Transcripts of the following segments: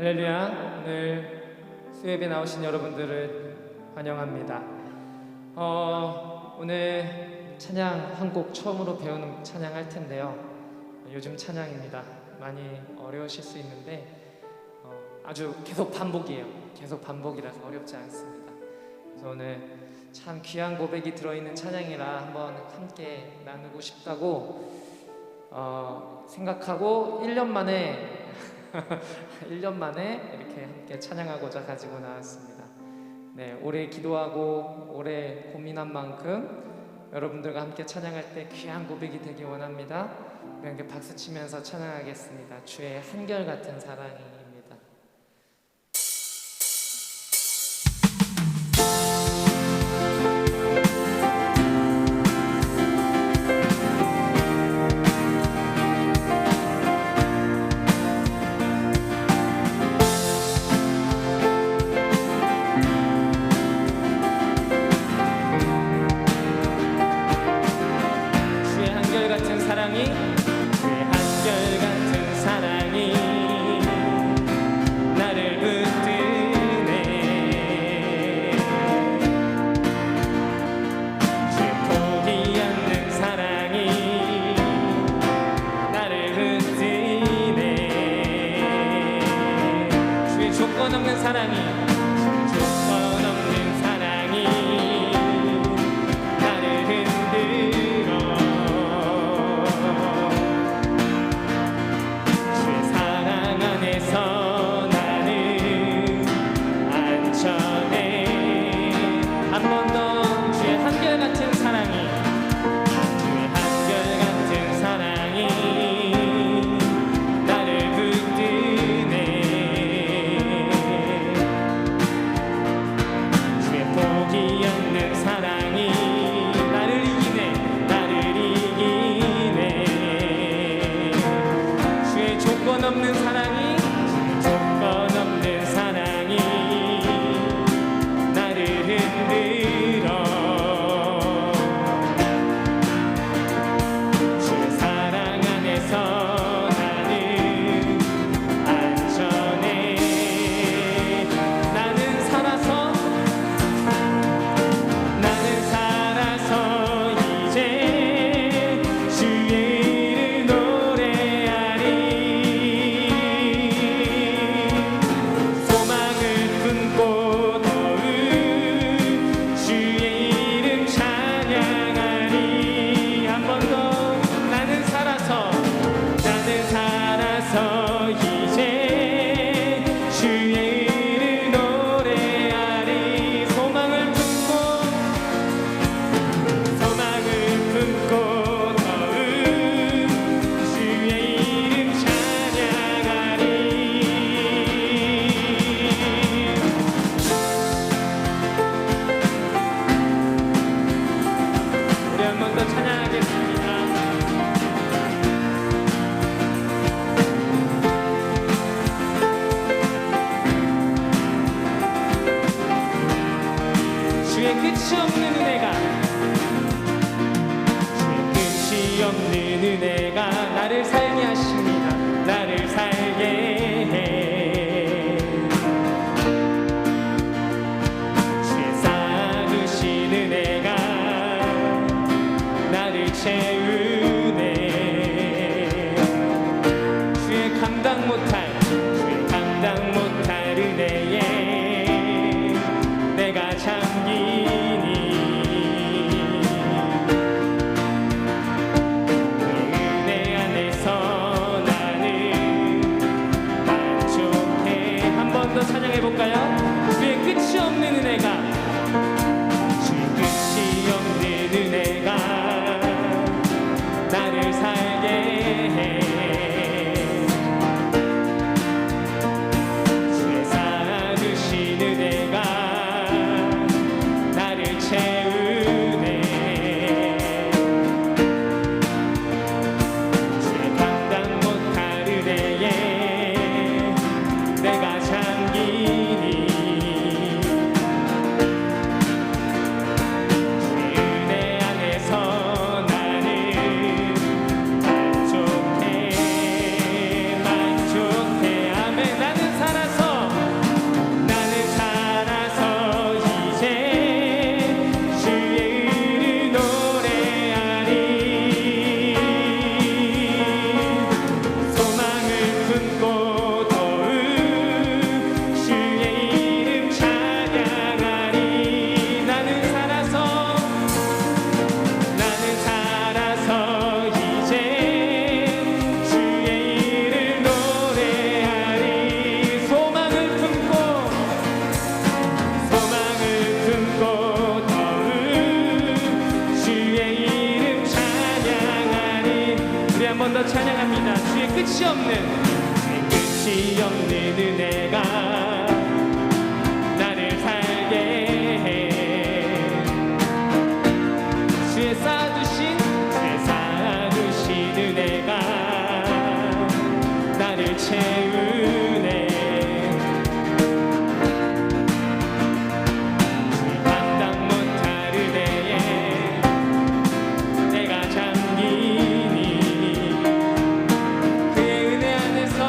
할렐루야. 오늘 수요예배 나오신 여러분들을 환영합니다. 오늘 찬양 한 곡 처음으로 배우는 찬양 할 텐데요. 요즘 찬양입니다. 많이 어려우실 수 있는데 아주 계속 반복이에요. 계속 반복이라서 어렵지 않습니다. 그래서 오늘 참 귀한 고백이 들어있는 찬양이라 한번 함께 나누고 싶다고 생각하고 1년 만에 1년 만에 이렇게 함께 찬양하고자 가지고 나왔습니다. 네, 오래 기도하고 오래 고민한 만큼 여러분들과 함께 찬양할 때 귀한 고백이 되기 원합니다. 우리 함께 박수 치면서 찬양하겠습니다. 주의 한결같은 사랑입니다. 조건 없는 사랑이 나를 흔들어 주의 사랑 안에서 나는 안전해. 한 번 더 주의 한결같은 사랑이 없는 사랑이 조건 없는 사랑이 나를 흔들어 주의 사랑 안에서 나는 안전해. 나는 살아서 이제 주의 이름 끝이 없는 은혜가 나를 살게 하십니다. 나를 살게 해. 주의 싹으신 은혜가 나를 채우네. 주의 감당 못할 은혜에 내가 잠기니 그 은혜 안에서 끝이 없는 은혜가 나를 살게 해. 주의 쌓아두신 은혜가 나를 채우네. 감당 못할 은혜에 내가 잠기니 그 은혜 안에서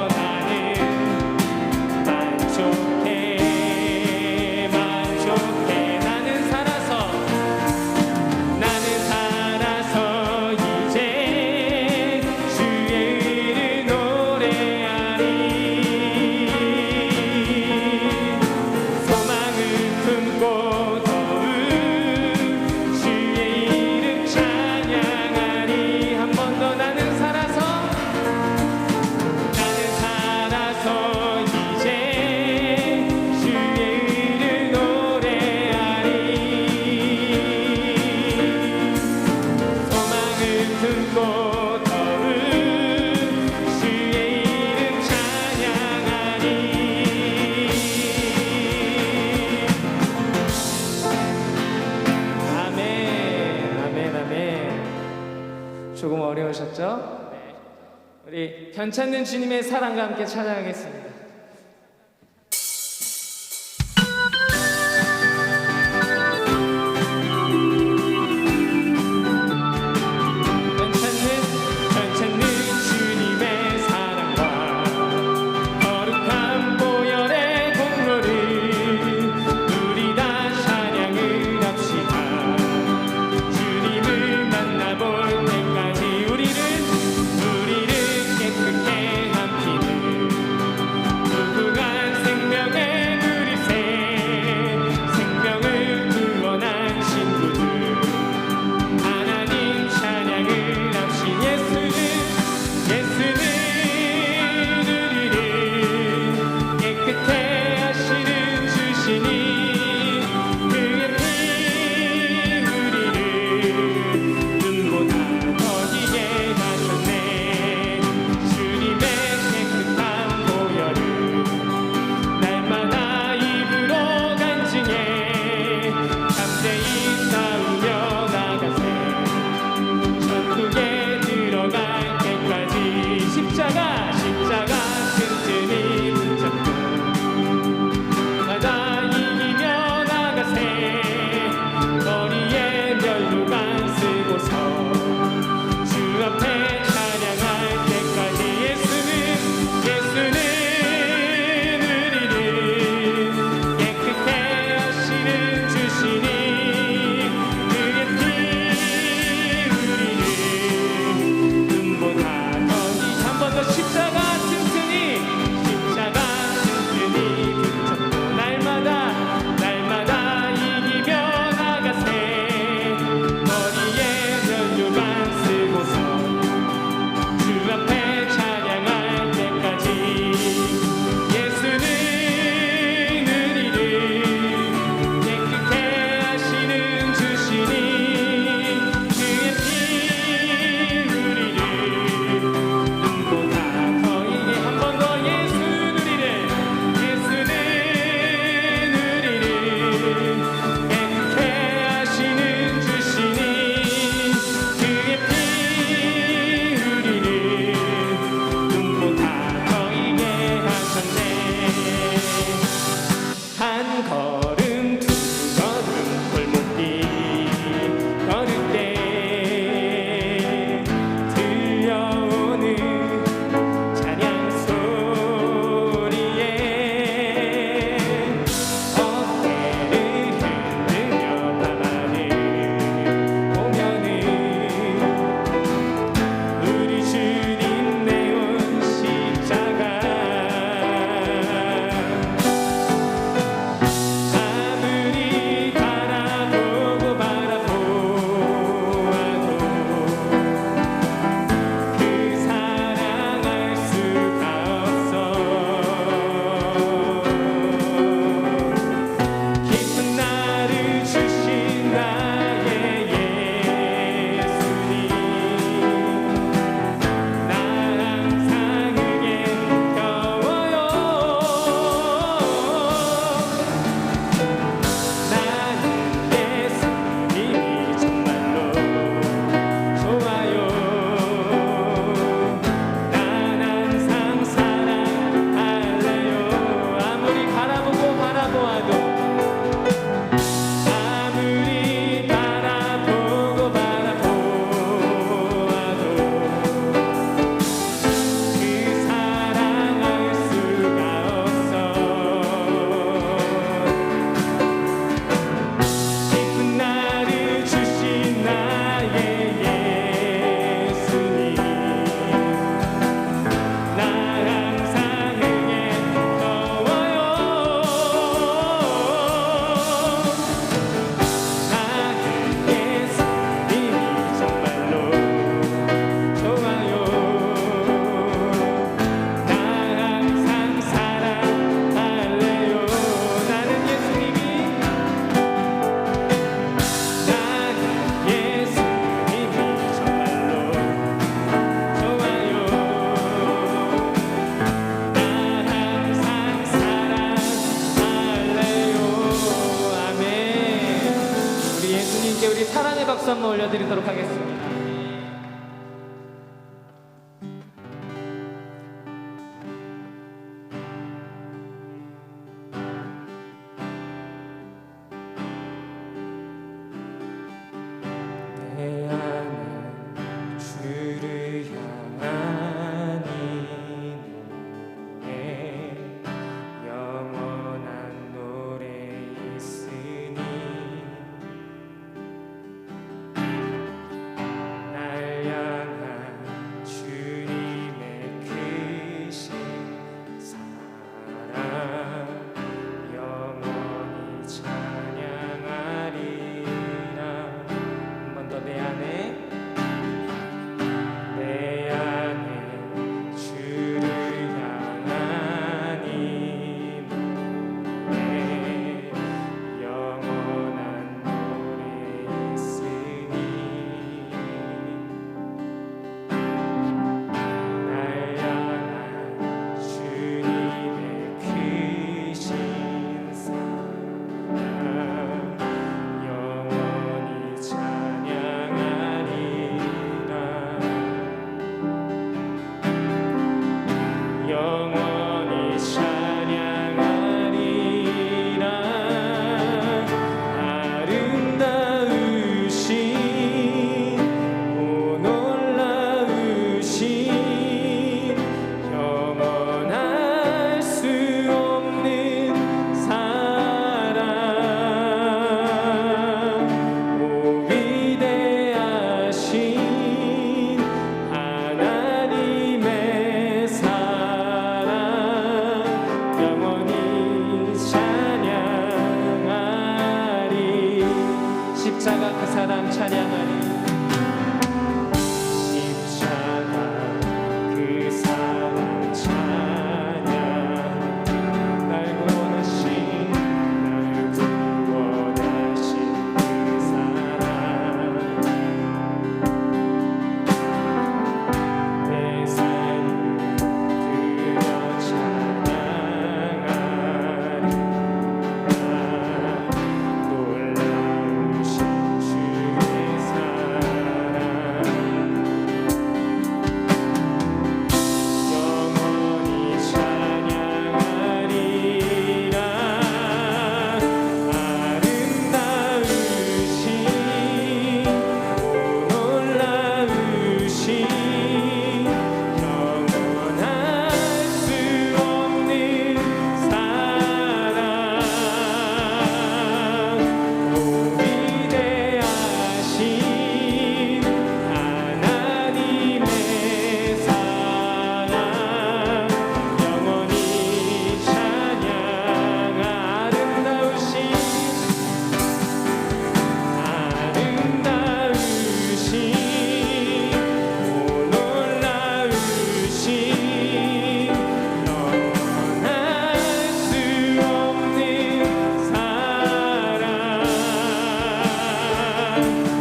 나는 만족해. 나는 살아서 이제 주의 의를 노래하리. 소망을 품고 더욱 주의 이름 찬양하리. 한 번 더. 나는 살아서 이제 주의 의를 노래하리. 소망을 품고 더욱 주의 이름 찬양하리. 아멘, 아멘, 아멘. 조금 어려우셨죠? 네. 우리 변찮는 주님의 사랑과 함께 찬양하겠습니다. 변찮는 주님의 사랑과 거룩한 보혈의 공로를 우리 다 찬양을 합시다. 주님을 만나볼 때까지 우리를 깨끗게 한 피를 박수 한번 올려드리도록 하겠습니다. 내 안에 주를 향한 이 노래 영원한 노래 있으니 날 향한 주님의 크신 사랑 영원히 찬양하리라. 한 번 더 내 안에 주를 향한 이 노래 영원한 노래 있으니 날 향한 주님의 크신 사랑 영원히 찬양하리라. 영원히 찬양하리라. 아름다우신 오 놀라우신 영원할 수 없는 사랑 오 위대하신 하나님의 사랑 영원히 찬양하리. 십자가 그 사랑 찬양하리. 십자가 그 사랑 찬양. 날 구원하신 그 사랑 내 삶을 들여 찬양하리라. 놀라우신 주의 사랑 영원히 찬양하리라. 아름다우신 오 놀라우신 영원할 수 없는 사랑 오 위대하신 하나님의 사랑 영원히 찬양. 아름다우신 오 놀라우신 영원할 수 없는 사랑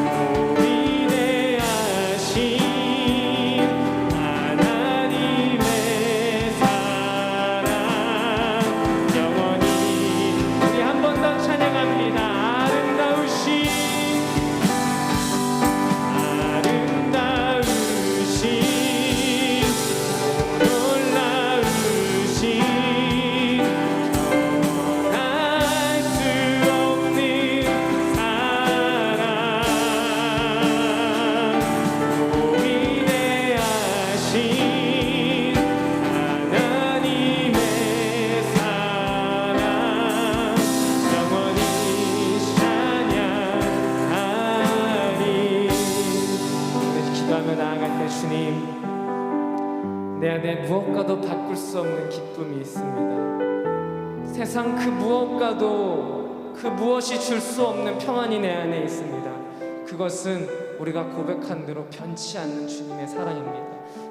오 위대하신 하나님의 사랑 영원히. 우리 한 번 더 찬양합니다. 아름다우신 오 놀라우신 영원할 수 없는 사랑 오 위대하신 하나님의 사랑 영원히 찬양하리. 기도하며 나아갈 때 주님, 내 안에 무엇과도 바꿀 수 없는 기쁨이 있습니다. 세상 그 무엇과도 그 무엇이 줄 수 없는 평안이 내 안에 있습니다. 그것은 우리가 고백한 대로 변치 않는 주님의 사랑입니다.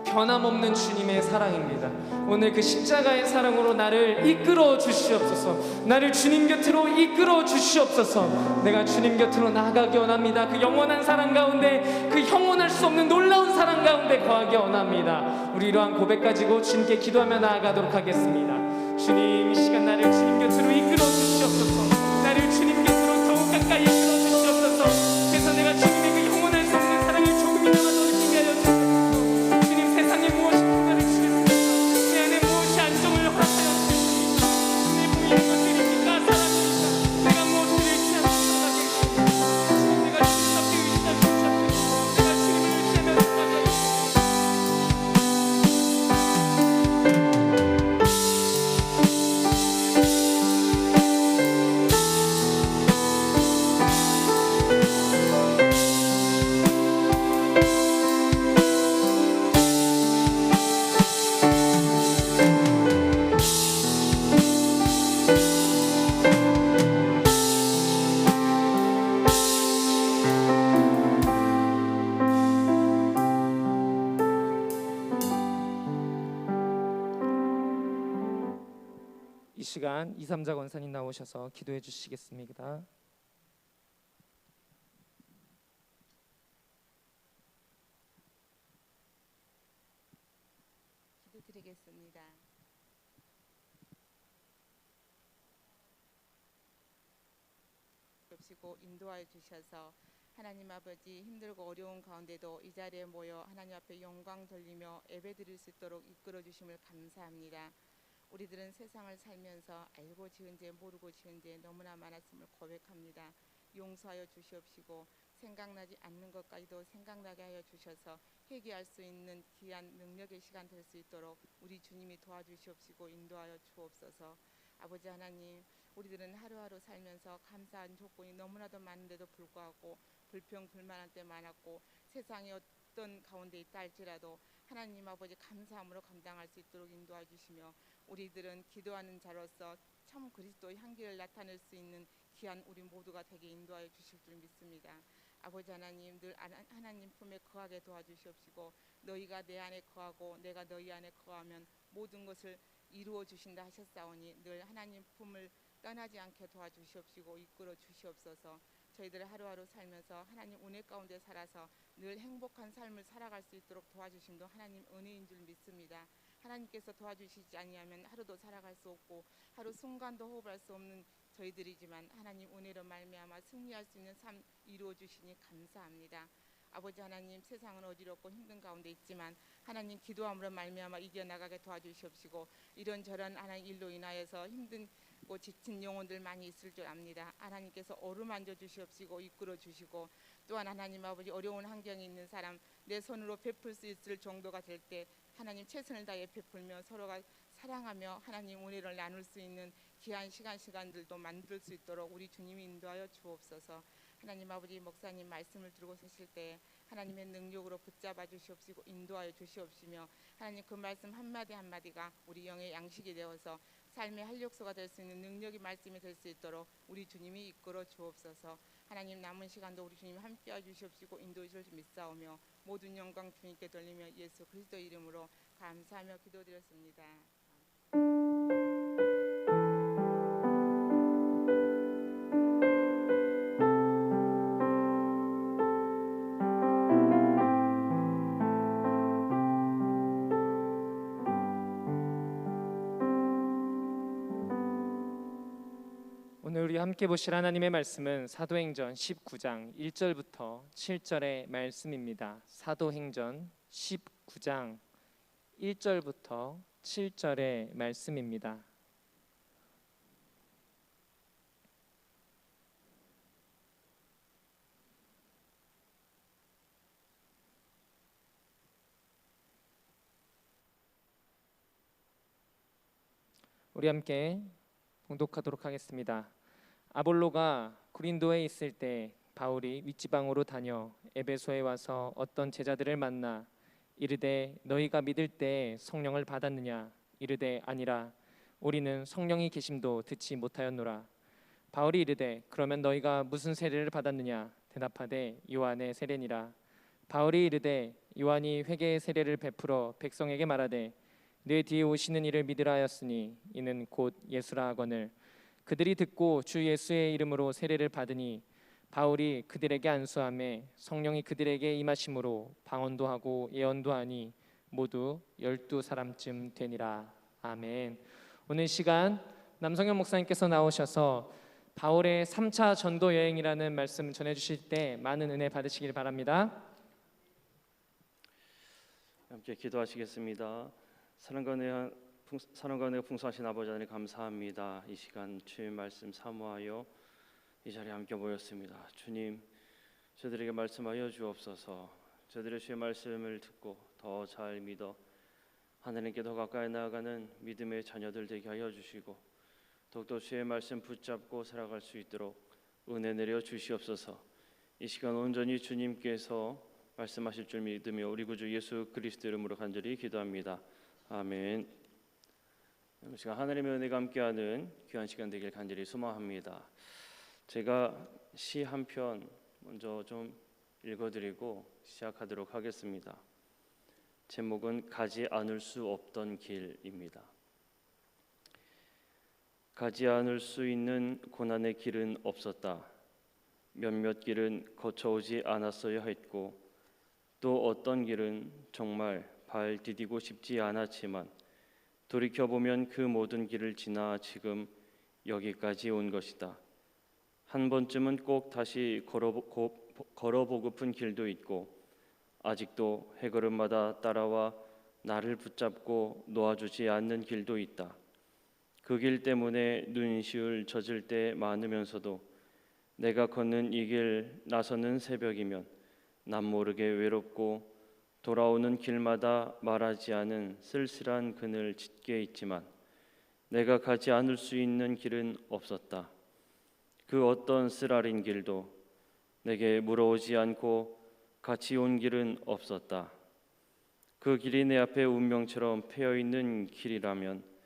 변함없는 주님의 사랑입니다. 오늘 그 십자가의 사랑으로 나를 이끌어 주시옵소서. 나를 주님 곁으로 이끌어 주시옵소서. 내가 주님 곁으로 나아가기 원합니다. 그 영원한 사랑 가운데, 그 형언할 수 없는 놀라운 사랑 가운데 거하기 원합니다. 우리 이러한 고백 가지고 주님께 기도하며 나아가도록 하겠습니다. 주님, 이 시간 나를 주님 곁으로 이끌어 주시옵소서. 나를 주님 곁으로 더욱 가까이 이끌어 주시옵소서. 그래서 내가 주님의 시간 이삼자 권사님 나오셔서 기도해 주시겠습니다. 기도드리겠습니다. 고 인도하여 주셔서 하나님 아버지 힘들고 어려운 가운데도 이 자리에 모여 하나님 앞에 영광 돌리며 예배드릴 수 있도록 이끌어 주심을 감사합니다. 우리들은 세상을 살면서 알고 지은 죄 모르고 지은 죄 너무나 많았음을 고백합니다. 용서하여 주시옵시고 생각나지 않는 것까지도 생각나게 하여 주셔서 회개할 수 있는 귀한 능력의 시간 될 수 있도록 우리 주님이 도와주시옵시고 인도하여 주옵소서. 아버지 하나님, 우리들은 하루하루 살면서 감사한 조건이 너무나도 많은데도 불구하고 불평 불만한 때 많았고 세상의 어떤 가운데 있다 할지라도 하나님 아버지 감사함으로 감당할 수 있도록 인도해 주시며 우리들은 기도하는 자로서 참 그리스도의 향기를 나타낼 수 있는 귀한 우리 모두가 되게 인도하여 주실 줄 믿습니다. 아버지 하나님, 늘 하나님 품에 거하게 도와주시옵시고 너희가 내 안에 거하고 내가 너희 안에 거하면 모든 것을 이루어 주신다 하셨사오니 늘 하나님 품을 떠나지 않게 도와주시옵시고 이끌어 주시옵소서. 저희들 하루하루 살면서 하나님 은혜 가운데 살아서 늘 행복한 삶을 살아갈 수 있도록 도와주심도 하나님 은혜인 줄 믿습니다. 하나님께서 도와주시지 아니하면 하루도 살아갈 수 없고 하루 순간도 호흡할 수 없는 저희들이지만 하나님 은혜로 말미암아 승리할 수 있는 삶 이루어 주시니 감사합니다. 아버지 하나님, 세상은 어지럽고 힘든 가운데 있지만 하나님 기도함으로 말미암아 이겨나가게 도와주시옵시고 이런저런 하나님 일로 인하여서 힘든고 지친 영혼들 많이 있을 줄 압니다. 하나님께서 어루만져 주시옵시고 이끌어 주시고 또한 하나님 아버지 어려운 환경에 있는 사람 내 손으로 베풀 수 있을 정도가 될 때 하나님 최선을 다해 베풀며 서로가 사랑하며 하나님 은혜를 나눌 수 있는 귀한 시간들도 만들 수 있도록 우리 주님이 인도하여 주옵소서. 하나님 아버지 목사님 말씀을 들고 서실 때 하나님의 능력으로 붙잡아 주시옵시고 인도하여 주시옵시며 하나님 그 말씀 한마디 한마디가 우리 영의 양식이 되어서 삶의 활력소가 될 수 있는 능력의 말씀이 될 수 있도록 우리 주님이 이끌어 주옵소서. 하나님 남은 시간도 우리 주님 함께해 주시옵시고 인도해 주실 줄 믿사오며 모든 영광 주님께 돌리며 예수 그리스도 이름으로 감사하며 기도드렸습니다. 오늘 우리 함께 보실 하나님의 말씀은 사도행전 19장 1절부터 7절의 말씀입니다. 사도행전 19장 1절부터 7절의 말씀입니다. 우리 함께 봉독하도록 하겠습니다. 아볼로가 고린도에 있을 때 바울이 윗지방으로 다녀 에베소에 와서 어떤 제자들을 만나 이르되 너희가 믿을 때 성령을 받았느냐 이르되 아니라 우리는 성령이 계심도 듣지 못하였노라. 바울이 이르되 그러면 너희가 무슨 세례를 받았느냐 대답하되 요한의 세례니라. 바울이 이르되 요한이 회개의 세례를 베풀어 백성에게 말하되 내 뒤에 오시는 이를 믿으라 하였으니 이는 곧 예수라 하거늘 그들이 듣고 주 예수의 이름으로 세례를 받으니 바울이 그들에게 안수하매 성령이 그들에게 임하심으로 방언도 하고 예언도 하니 모두 12사람쯤 되니라. 아멘. 오늘 시간 남성현 목사님께서 나오셔서 바울의 3차 전도 여행이라는 말씀을 전해주실 때 많은 은혜 받으시길 바랍니다. 함께 기도하시겠습니다. 사랑과 은혜가 풍성하신 아버지 하나님 감사합니다. 이 시간 주의 말씀 사모하여 이 자리에 함께 모였습니다. 주님, 저들에게 말씀하여 주옵소서. 저들의 주의 말씀을 듣고 더 잘 믿어 하나님께 더 가까이 나아가는 믿음의 자녀들 되게 하여 주시고 더욱더 주의 말씀 붙잡고 살아갈 수 있도록 은혜 내려 주시옵소서. 이 시간 온전히 주님께서 말씀하실 줄 믿으며 우리 구주 예수 그리스도 이름으로 간절히 기도합니다. 아멘. 이 시간 하나님의 은혜가 함께하는 귀한 시간 되길 간절히 소망합니다. 제가 시 한 편 먼저 좀 읽어드리고 시작하도록 하겠습니다. 제목은 가지 않을 수 없던 길입니다. 가지 않을 수 있는 고난의 길은 없었다. 몇몇 길은 거쳐오지 않았어야 했고 또 어떤 길은 정말 발 디디고 싶지 않았지만 돌이켜보면 그 모든 길을 지나 지금 여기까지 온 것이다. 한 번쯤은 꼭 다시 걸어보고픈 길도 있고 아직도 해걸음마다 따라와 나를 붙잡고 놓아주지 않는 길도 있다. 그 길 때문에 눈시울 젖을 때 많으면서도 내가 걷는 이 길 나서는 새벽이면 남 모르게 외롭고 돌아오는 길마다 말하지 않은 쓸쓸한 그늘 짙게 있지만 내가 가지 않을 수 있는 길은 없었다. 그 어떤 쓰라린 길도 내게 물어오지 않고 같이 온 길은 없었다. 그 길이 내 앞에 운명처럼 패여 있는 길이라면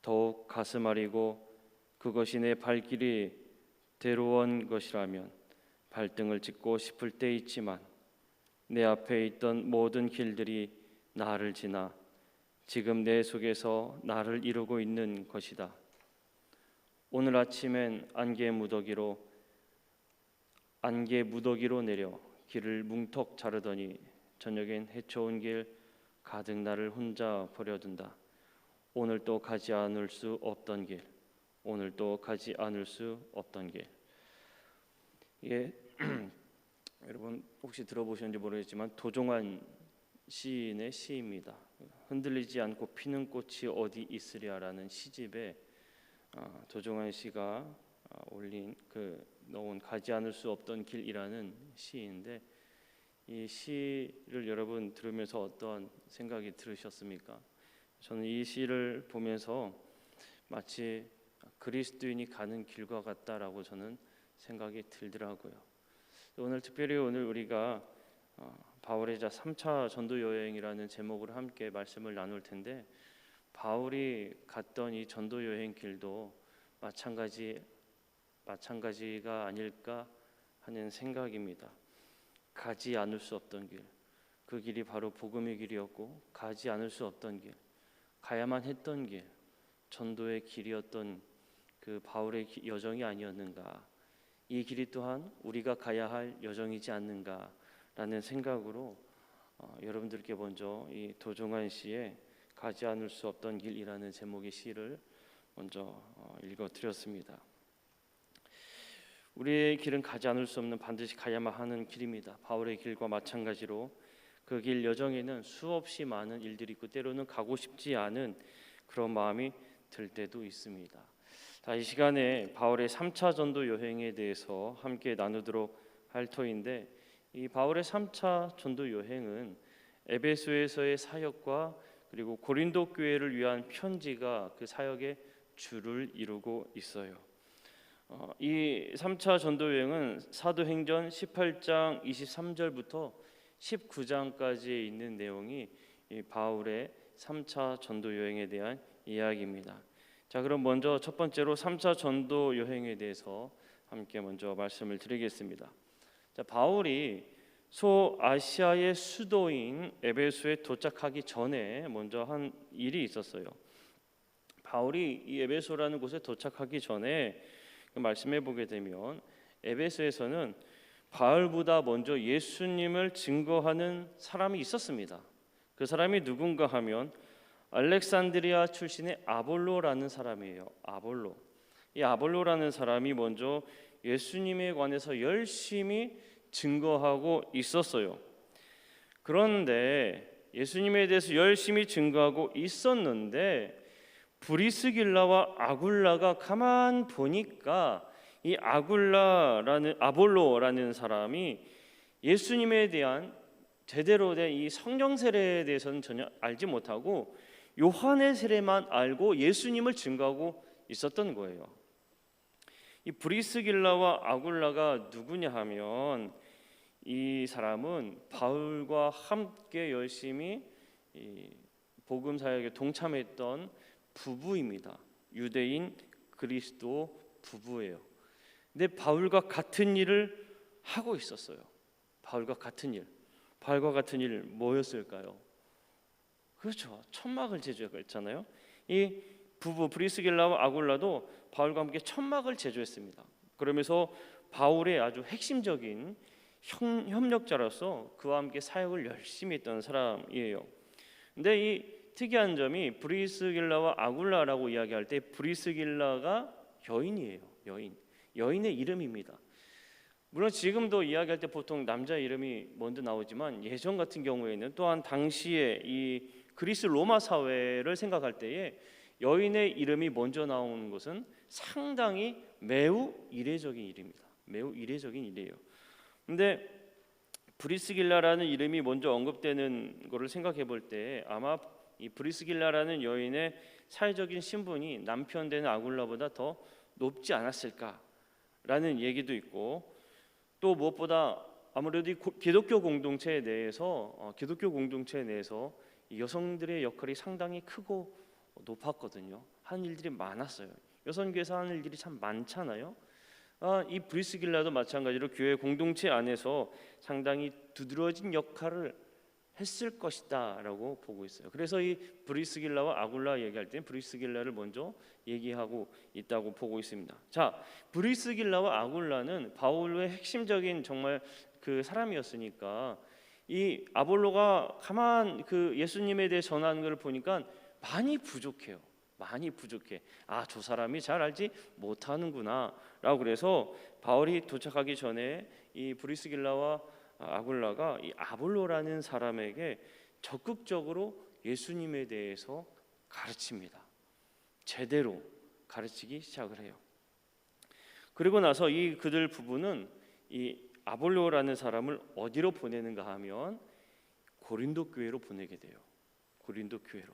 더욱 가슴 아리고 그것이 내 발길이 데려온 것이라면 발등을 짚고 싶을 때 있지만 내 앞에 있던 모든 길들이 나를 지나 지금 내 속에서 나를 이루고 있는 것이다. 오늘 아침엔 안개 무더기로 내려 길을 뭉턱 자르더니 저녁엔 헤쳐온 길 가득 나를 혼자 버려둔다. 오늘 또 가지 않을 수 없던 길, 오늘 또 가지 않을 수 없던 길. 이게 여러분 혹시 들어보셨는지 모르겠지만 도종환 시인의 시입니다. 흔들리지 않고 피는 꽃이 어디 있으랴라는 시집에 도종환 씨가 올린 넣은 가지 않을 수 없던 길이라는 시인데 이 시를 여러분 들으면서 어떤 생각이 들으셨습니까? 저는 이 시를 보면서 마치 그리스도인이 가는 길과 같다라고 저는 생각이 들더라고요. 오늘 특별히 우리가 바울의 3차 전도 여행이라는 제목으로 함께 말씀을 나눌 텐데 바울이 갔던 이 전도 여행 길도 마찬가지가 아닐까 하는 생각입니다. 가지 않을 수 없던 길, 그 길이 바로 복음의 길이었고 가지 않을 수 없던 길, 가야만 했던 길, 전도의 길이었던 그 바울의 여정이 아니었는가. 이 길이 또한 우리가 가야 할 여정이지 않는가라는 생각으로 여러분들께 먼저 이 도종환 씨의 가지 않을 수 없던 길이라는 제목의 시를 먼저 읽어드렸습니다. 우리의 길은 가지 않을 수 없는 반드시 가야만 하는 길입니다. 바울의 길과 마찬가지로 그 길 여정에는 수없이 많은 일들이 있고 때로는 가고 싶지 않은 그런 마음이 들 때도 있습니다. 이 시간에 바울의 3차 전도 여행에 대해서 함께 나누도록 할 터인데 이 바울의 3차 전도 여행은 에베소에서의 사역과 그리고 고린도 교회를 위한 편지가 그 사역의 주를 이루고 있어요. 이 3차 전도 여행은 사도행전 18장 23절부터 19장까지에 있는 내용이 이 바울의 3차 전도 여행에 대한 이야기입니다. 자, 그럼 먼저 첫 번째로 3차 전도 여행에 대해서 함께 먼저 말씀을 드리겠습니다. 자, 바울이 소아시아의 수도인 에베소에 도착하기 전에 먼저 한 일이 있었어요. 바울이 이 에베소라는 곳에 도착하기 전에 말씀해 보게 되면 에베소에서는 바울보다 먼저 예수님을 증거하는 사람이 있었습니다. 그 사람이 누군가 하면 알렉산드리아 출신의 아볼로라는 사람이에요. 아볼로. 이 아볼로라는 사람이 먼저 예수님에 관해서 열심히 증거하고 있었어요. 그런데 예수님에 대해서 열심히 증거하고 있었는데 브리스길라와 아굴라가 가만 보니까 이 아볼로라는 사람이 예수님에 대한 제대로 된 이 성령 세례에 대해서는 전혀 알지 못하고 요한의 세례만 알고 예수님을 증거하고 있었던 거예요. 이 브리스길라와 아굴라가 누구냐 하면 이 사람은 바울과 함께 열심히 이 복음 사역에 동참했던 부부입니다. 유대인 그리스도 부부예요. 근데 바울과 같은 일을 하고 있었어요. 바울과 같은 일 뭐였을까요? 그렇죠. 천막을 제조했잖아요. 이 부부 브리스길라와 아굴라도 바울과 함께 천막을 제조했습니다. 그러면서 바울의 아주 핵심적인 협력자로서 그와 함께 사역을 열심히 했던 사람이에요. 근데 이 특이한 점이 브리스길라와 아굴라라고 이야기할 때 브리스길라가 여인이에요. 여인의 이름입니다. 물론 지금도 이야기할 때 보통 남자 이름이 먼저 나오지만 예전 같은 경우에는 또한 당시에 이 그리스 로마 사회를 생각할 때에 여인의 이름이 먼저 나오는 것은 상당히 매우 이례적인 일입니다. 매우 이례적인 일이에요. 근데 브리스길라라는 이름이 먼저 언급되는 것을 생각해 볼 때 아마 이 브리스길라라는 여인의 사회적인 신분이 남편 되는 아굴라보다 더 높지 않았을까라는 얘기도 있고, 또 무엇보다 아무래도 이 기독교 공동체 내에서 이 여성들의 역할이 상당히 크고 높았거든요. 하는 일들이 많았어요. 여성교회에서 하는 일들이 참 많잖아요. 이 브리스길라도 마찬가지로 교회 공동체 안에서 상당히 두드러진 역할을 했을 것이다라고 보고 있어요. 그래서 이 브리스길라와 아굴라 얘기할 때 브리스길라를 먼저 얘기하고 있다고 보고 있습니다. 자, 브리스길라와 아굴라는 바울의 핵심적인 정말 그 사람이었으니까 이 아볼로가 가만 그 예수님에 대해 전하는 것을 보니까 많이 부족해요. 많이 부족해. 저 사람이 잘 알지 못하는구나라고 그래서 바울이 도착하기 전에 이 브리스길라와 아굴라가 이 아볼로라는 사람에게 적극적으로 예수님에 대해서 가르칩니다. 제대로 가르치기 시작을 해요. 그리고 나서 이 그들 부부는 이 아볼로라는 사람을 어디로 보내는가 하면 고린도 교회로 보내게 돼요. 고린도 교회로.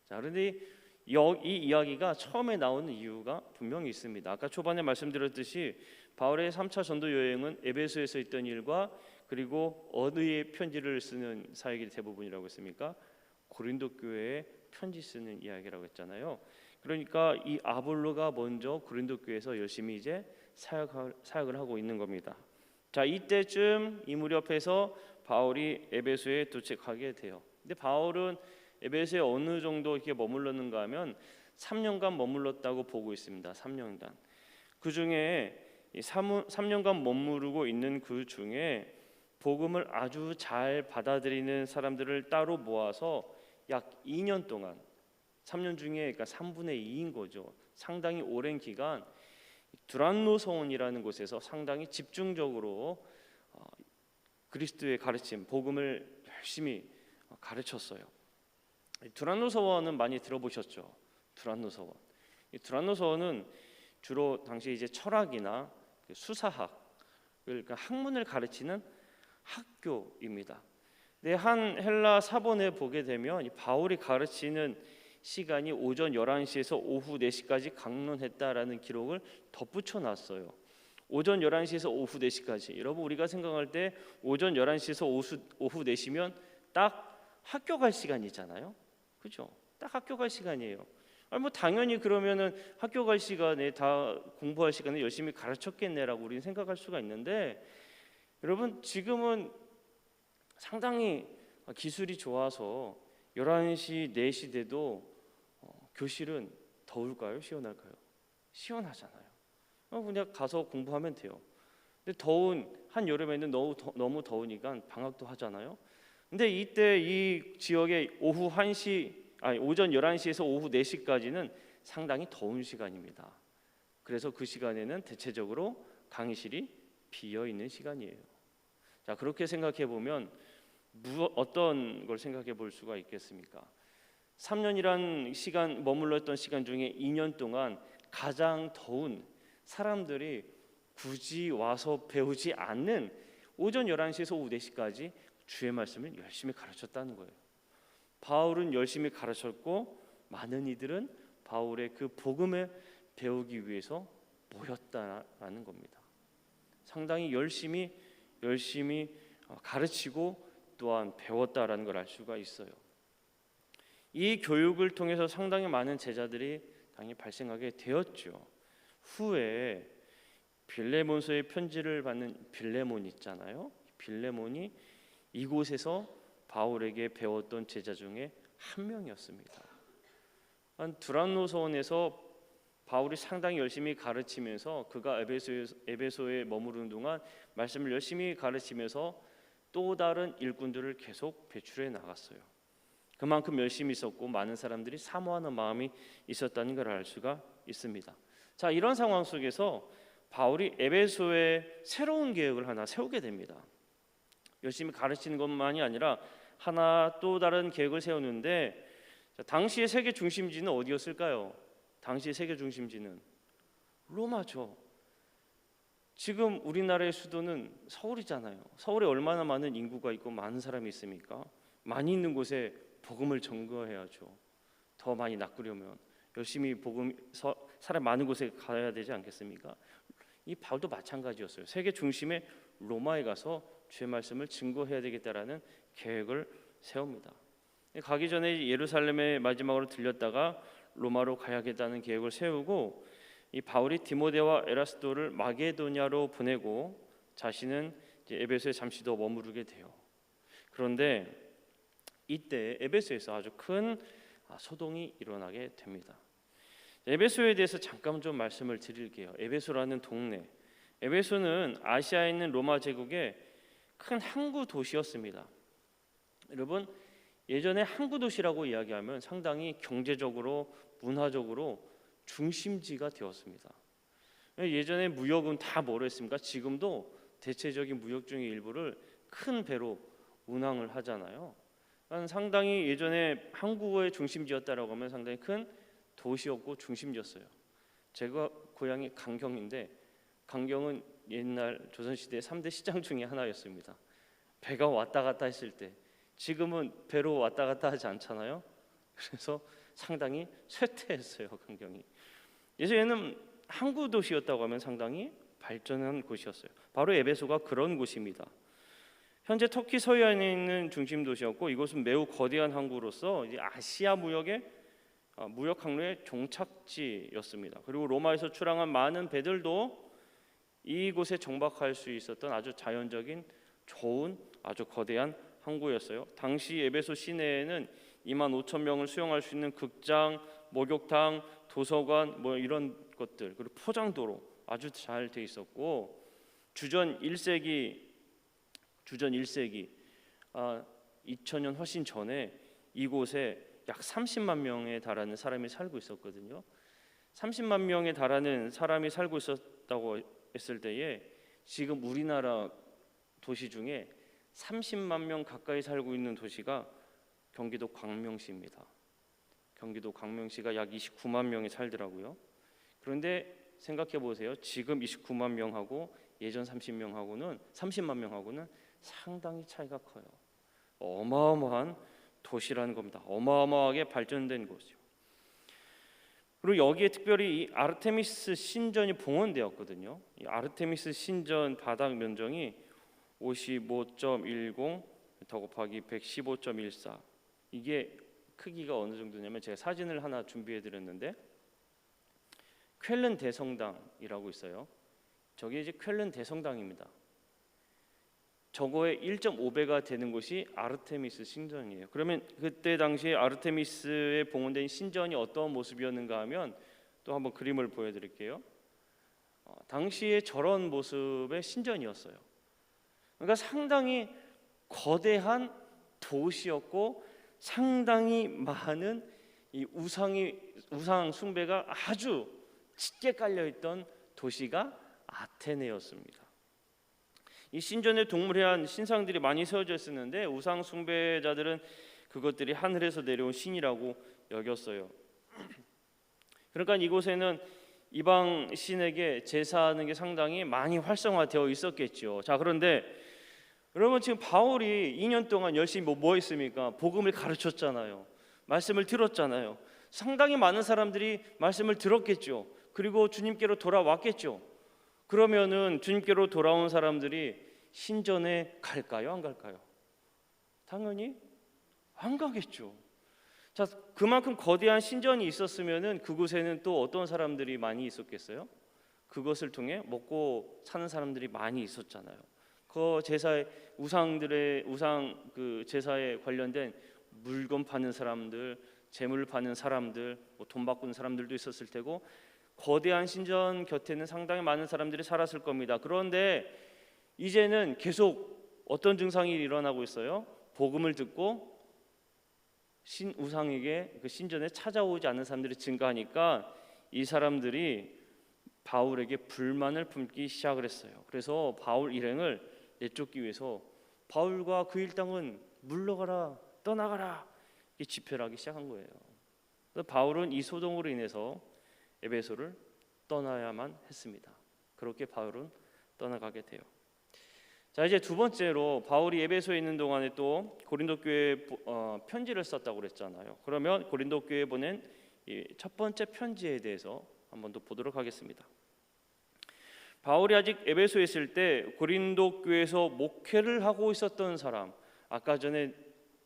자, 그런데 이 이야기가 처음에 나오는 이유가 분명히 있습니다. 아까 초반에 말씀드렸듯이 바울의 3차 전도 여행은 에베소에서 있던 일과 그리고 어디에 편지를 쓰는 사역이 대부분이라고 했습니까? 고린도 교회에 편지 쓰는 이야기라고 했잖아요. 그러니까 이 아볼로가 먼저 고린도 교회에서 열심히 이제 사역을 하고 있는 겁니다. 자, 이때쯤 이 무렵에서 바울이 에베소에 도착하게 돼요. 근데 바울은 에베소에 어느 정도 이렇게 머물렀는가 하면 3년간 머물렀다고 보고 있습니다. 3년간. 그 중에 3년간 머무르고 있는 그 중에 복음을 아주 잘 받아들이는 사람들을 따로 모아서 약 2년 동안 3년 중에 그러니까 3분의 2인 거죠. 상당히 오랜 기간 두란노 서원이라는 곳에서 상당히 집중적으로 그리스도의 가르침, 복음을 열심히 가르쳤어요. 두란노 서원은 많이 들어보셨죠? 두란노 서원. 이 두란노 서원은 주로 당시 이제 철학이나 수사학, 그러니까 학문을 가르치는 학교입니다. 네, 한 헬라 사본에 보게 되면 이 바울이 가르치는 시간이 오전 11시에서 오후 4시까지 강론했다라는 기록을 덧붙여 놨어요. 오전 11시에서 오후 4시까지. 여러분 우리가 생각할 때 오전 11시에서 오후 4시면 딱 학교 갈 시간이잖아요. 그죠? 딱 학교 갈 시간이에요. 뭐 당연히 그러면은 학교 갈 시간에 다 공부할 시간에 열심히 가르쳤겠네라고 우리는 생각할 수가 있는데, 여러분 지금은 상당히 기술이 좋아서 11시, 4시 돼도 교실은 더울까요? 시원할까요? 시원하잖아요. 그냥 가서 공부하면 돼요. 근데 더운 한여름에는 너무 더우니까 방학도 하잖아요. 근데 이때 이 지역의 오전 11시에서 오후 4시까지는 상당히 더운 시간입니다. 그래서 그 시간에는 대체적으로 강의실이 비어 있는 시간이에요. 자, 그렇게 생각해 보면 어떤 걸 생각해 볼 수가 있겠습니까? 3년이란 시간 머물렀던 시간 중에 2년 동안 가장 더운, 사람들이 굳이 와서 배우지 않는 오전 11시에서 오후 4시까지 주의 말씀을 열심히 가르쳤다는 거예요. 바울은 열심히 가르쳤고 많은 이들은 바울의 그 복음을 배우기 위해서 모였다라는 겁니다. 상당히 열심히 가르치고 또한 배웠다라는 걸 알 수가 있어요. 이 교육을 통해서 상당히 많은 제자들이 당연히 발생하게 되었죠. 후에 빌레몬서의 편지를 받는 빌레몬 있잖아요. 빌레몬이 이곳에서 바울에게 배웠던 제자 중에 한 명이었습니다. 두란노 서원에서 바울이 상당히 열심히 가르치면서 그가 에베소에 머무르는 동안 말씀을 열심히 가르치면서 또 다른 일꾼들을 계속 배출해 나갔어요. 그만큼 열심히 있었고 많은 사람들이 사모하는 마음이 있었다는 걸 알 수가 있습니다. 자, 이런 상황 속에서 바울이 에베소에 새로운 계획을 하나 세우게 됩니다. 열심히 가르치는 것만이 아니라 하나 또 다른 계획을 세우는데, 당시의 세계 중심지는 어디였을까요? 당시의 세계 중심지는 로마죠. 지금 우리나라의 수도는 서울이잖아요. 서울에 얼마나 많은 인구가 있고 많은 사람이 있습니까? 많이 있는 곳에 복음을 전거해야죠. 더 많이 낚으려면 열심히 사람 많은 곳에 가야 되지 않겠습니까? 이 바울도 마찬가지였어요. 세계 중심의 로마에 가서 주의 말씀을 증거해야 되겠다라는 계획을 세웁니다. 가기 전에 예루살렘에 마지막으로 들렸다가 로마로 가야겠다는 계획을 세우고, 이 바울이 디모데와 에라스도를 마게도냐로 보내고 자신은 이제 에베소에 잠시 더 머무르게 돼요. 그런데 이때 에베소에서 아주 큰 소동이 일어나게 됩니다. 에베소에 대해서 잠깐 좀 말씀을 드릴게요. 에베소라는 동네, 에베소는 아시아에 있는 로마 제국의 큰 항구 도시였습니다. 여러분, 예전에 항구 도시라고 이야기하면 상당히 경제적으로, 문화적으로 중심지가 되었습니다. 예전에 무역은 다 뭐로 했습니까? 지금도 대체적인 무역 중의 일부를 큰 배로 운항을 하잖아요. 상당히 예전에 항구의 중심지였다라고 하면 상당히 큰 도시였고 중심지였어요. 제가 고향이 강경인데, 강경은 옛날 조선시대 3대 시장 중에 하나였습니다. 배가 왔다 갔다 했을 때, 지금은 배로 왔다 갔다 하지 않잖아요. 그래서 상당히 쇠퇴했어요, 강경이. 예전에는 항구 도시였다고 하면 상당히 발전한 곳이었어요. 바로 에베소가 그런 곳입니다. 현재 터키 서해안에 있는 중심 도시였고, 이곳은 매우 거대한 항구로서 이제 아시아 무역 항로의 종착지였습니다. 그리고 로마에서 출항한 많은 배들도 이곳에 정박할 수 있었던 아주 자연적인 좋은 아주 거대한 항구였어요. 당시 에베소 시내에는 25,000명을 수용할 수 있는 극장, 목욕탕, 도서관 뭐 이런 것들, 그리고 포장도로 아주 잘 돼 있었고, 주전 1세기 2000년 훨씬 전에 이곳에 약 30만 명에 달하는 사람이 살고 있었거든요. 30만 명에 달하는 사람이 살고 있었다고 했을 때에 지금 우리나라 도시 중에 30만 명 가까이 살고 있는 도시가 경기도 광명시입니다. 경기도 광명시가 약 29만 명이 살더라고요. 그런데 생각해 보세요. 지금 29만 명하고 예전 30만 명하고는 상당히 차이가 커요. 어마어마한 도시라는 겁니다. 어마어마하게 발전된 곳이죠. 그리고 여기에 특별히 이 아르테미스 신전이 봉헌되었거든요. 이 아르테미스 신전 바닥 면적이 55.10 더 곱하기 115.14. 이게 크기가 어느 정도냐면, 제가 사진을 하나 준비해 드렸는데, 쾰른 대성당이라고 있어요. 저게 이제 쾰른 대성당입니다. 저거의 1.5배가 되는 곳이 아르테미스 신전이에요. 그러면 그때 당시에 아르테미스에 봉헌된 신전이 어떤 모습이었는가 하면 또 한번 그림을 보여드릴게요. 당시에 저런 모습의 신전이었어요. 그러니까 상당히 거대한 도시였고, 상당히 많은 이 우상 숭배가 아주 짙게 깔려있던 도시가 아테네였습니다. 이 신전에 동물회한 신상들이 많이 세워져 있었는데, 우상 숭배자들은 그것들이 하늘에서 내려온 신이라고 여겼어요. 그러니까 이곳에는 이방 신에게 제사하는 게 상당히 많이 활성화되어 있었겠죠. 자, 그런데 여러분, 지금 바울이 2년 동안 열심히 뭐 했습니까? 복음을 가르쳤잖아요. 말씀을 들었잖아요. 상당히 많은 사람들이 말씀을 들었겠죠. 그리고 주님께로 돌아왔겠죠. 그러면은 주님께로 돌아온 사람들이 신전에 갈까요? 안 갈까요? 당연히 안 가겠죠. 자, 그만큼 거대한 신전이 있었으면은 그곳에는 또 어떤 사람들이 많이 있었겠어요? 그것을 통해 먹고 사는 사람들이 많이 있었잖아요. 그 제사의 우상 그 제사에 관련된 물건 파는 사람들, 재물 파는 사람들, 돈 바꾸는 사람들도 있었을 테고, 거대한 신전 곁에는 상당히 많은 사람들이 살았을 겁니다. 그런데 이제는 계속 어떤 증상이 일어나고 있어요? 복음을 듣고 우상에게 그 신전에 찾아오지 않는 사람들이 증가하니까 이 사람들이 바울에게 불만을 품기 시작을 했어요. 그래서 바울 일행을 내쫓기 위해서 바울과 그 일당은 물러가라, 떠나가라 이렇게 집회를 하기 시작한 거예요. 그래서 바울은 이 소동으로 인해서 에베소를 떠나야만 했습니다. 그렇게 바울은 떠나가게 돼요. 자, 이제 두 번째로 바울이 에베소에 있는 동안에 또 고린도 교회에 편지를 썼다고 그랬잖아요. 그러면 고린도 교회에 보낸 이 첫 번째 편지에 대해서 한번 더 보도록 하겠습니다. 바울이 아직 에베소에 있을 때 고린도 교회에서 목회를 하고 있었던 사람, 아까 전에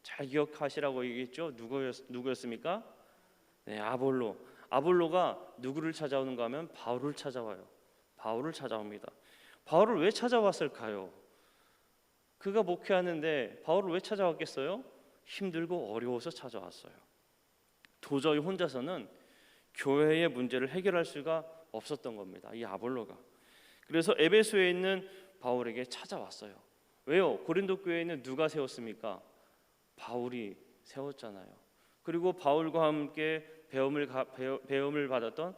잘 기억하시라고 얘기했죠. 누구였습니까? 네, 아볼로. 아볼로가 누구를 찾아오는가 하면 바울을 찾아와요. 바울을 찾아옵니다. 바울을 왜 찾아왔을까요? 그가 목회하는데 바울을 왜 찾아왔겠어요? 힘들고 어려워서 찾아왔어요. 도저히 혼자서는 교회의 문제를 해결할 수가 없었던 겁니다. 이 아볼로가. 그래서 에베소에 있는 바울에게 찾아왔어요. 왜요? 고린도 교회에는 누가 세웠습니까? 바울이 세웠잖아요. 그리고 바울과 함께 배움을 받았던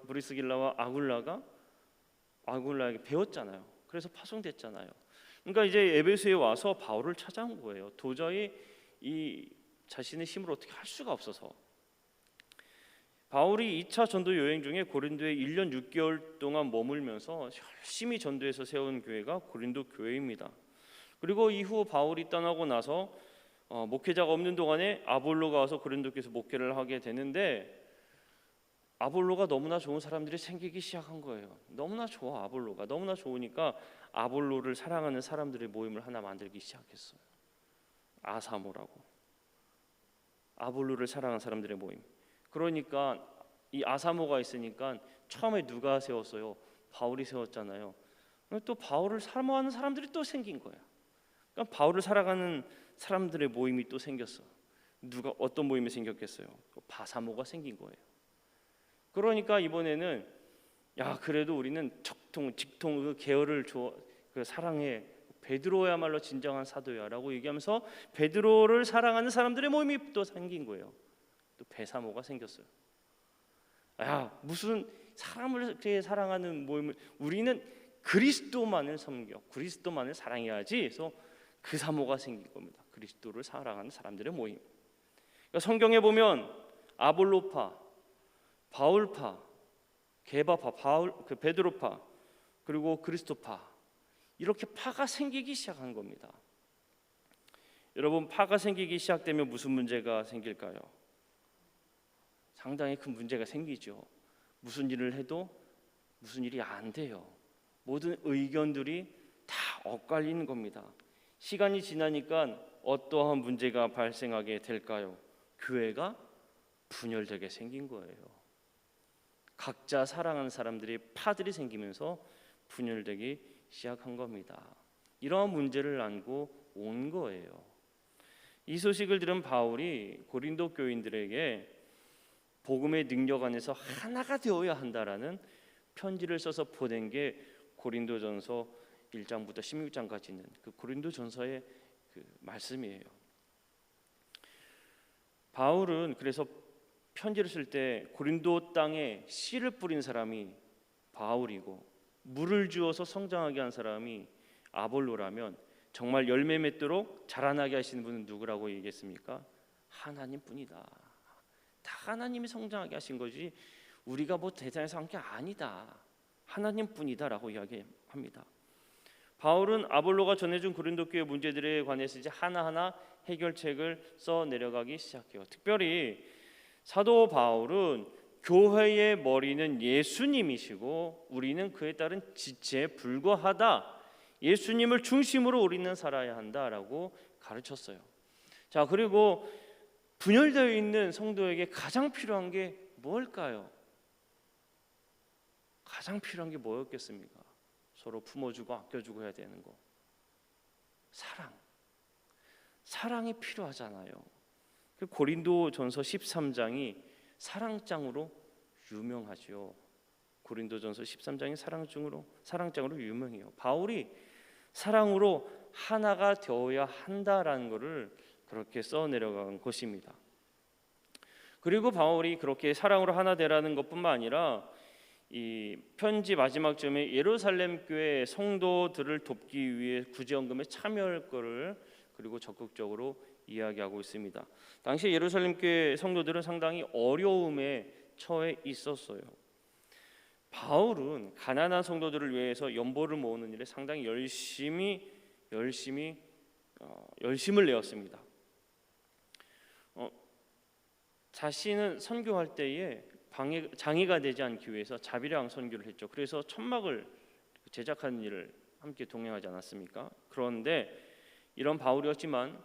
브리스길라와 아굴라에게 배웠잖아요. 그래서 파송됐잖아요. 그러니까 이제 에베소에 와서 바울을 찾아온 거예요. 도저히 이 자신의 힘으로 어떻게 할 수가 없어서. 바울이 2차 전도 여행 중에 고린도에 1년 6개월 동안 머물면서 열심히 전도해서 세운 교회가 고린도 교회입니다. 그리고 이후 바울이 떠나고 나서 목회자가 없는 동안에 아볼로가 와서 고린도 교회에서 목회를 하게 되는데 아볼로가 너무나 좋은 사람들이 생기기 시작한 거예요. 너무나 좋아. 아볼로가 너무나 좋으니까 아볼로를 사랑하는 사람들의 모임을 하나 만들기 시작했어요. 아사모라고. 아볼로를 사랑하는 사람들의 모임. 그러니까 이 아사모가 있으니까 처음에 누가 세웠어요? 바울이 세웠잖아요. 또 바울을 사모하는 사람들이 또 생긴 거야. 그러니까 바울을 사랑하는 사람들의 모임이 또 생겼어. 누가 어떤 모임이 생겼겠어요? 바사모가 생긴 거예요. 그러니까 이번에는 야 그래도 우리는 직통 그 계열을 그 사랑해. 베드로야말로 진정한 사도야라고 얘기하면서 베드로를 사랑하는 사람들의 모임이 또 생긴 거예요. 또 배사모가 생겼어요. 야 무슨 사람을 이렇게 사랑하는 모임을 우리는 그리스도만을 섬겨 그리스도만을 사랑해야지. 그래서 그 사모가 생긴 겁니다. 그리스도를 사랑하는 사람들의 모임. 그러니까 성경에 보면 아볼로파, 바울파, 게바파, 베드로파, 그리고 그리스도파 이렇게 파가 생기기 시작한 겁니다. 여러분 파가 생기기 시작되면 무슨 문제가 생길까요? 상당히 큰 문제가 생기죠. 무슨 일을 해도 무슨 일이 안 돼요. 모든 의견들이 다 엇갈리는 겁니다. 시간이 지나니까 어떠한 문제가 발생하게 될까요? 교회가 분열되게 생긴 거예요. 각자 사랑하는 사람들이 파들이 생기면서 분열되기 시작한 겁니다. 이러한 문제를 안고 온 거예요. 이 소식을 들은 바울이 고린도 교인들에게 복음의 능력 안에서 하나가 되어야 한다라는 편지를 써서 보낸 게 고린도전서 1장부터 16장까지 있는 그 고린도전서의 그 말씀이에요. 바울은 그래서 편지를 쓸 때 고린도 땅에 씨를 뿌린 사람이 바울이고 물을 주어서 성장하게 한 사람이 아볼로라면 정말 열매 맺도록 자라나게 하시는 분은 누구라고 얘기했습니까? 하나님뿐이다. 다 하나님이 성장하게 하신 거지 우리가 뭐 대단해서 한 게 아니다. 하나님뿐이다라고 이야기합니다. 바울은 아볼로가 전해준 고린도 교회 문제들에 관해서 이제 하나하나 해결책을 써 내려가기 시작해요. 특별히 사도 바울은 교회의 머리는 예수님이시고 우리는 그에 따른 지체에 불과하다. 예수님을 중심으로 우리는 살아야 한다라고 가르쳤어요. 자, 그리고 분열되어 있는 성도에게 가장 필요한 게 뭘까요? 가장 필요한 게 뭐였겠습니까? 서로 품어주고 아껴주고 해야 되는 거. 사랑이 필요하잖아요. 고린도전서 13장이 사랑장으로 유명하죠. 고린도전서 13장이 사랑장으로 유명해요. 바울이 사랑으로 하나가 되어야 한다라는 것을 그렇게 써내려간 것입니다. 그리고 바울이 그렇게 사랑으로 하나 되라는 것뿐만 아니라 이 편지 마지막 점에 예루살렘 교회 성도들을 돕기 위해 구제헌금에 참여할 것을 그리고 적극적으로 이야기하고 있습니다. 당시 예루살렘 교회 성도들은 상당히 어려움에 처해 있었어요. 바울은 가난한 성도들을 위해서 연보를 모으는 일에 상당히 열심을 내었습니다. 자신은 선교할 때에 장애가 되지 않기 위해서 자비랑 선교를 했죠. 그래서 천막을 제작하는 일을 함께 동행하지 않았습니까? 그런데 이런 바울이었지만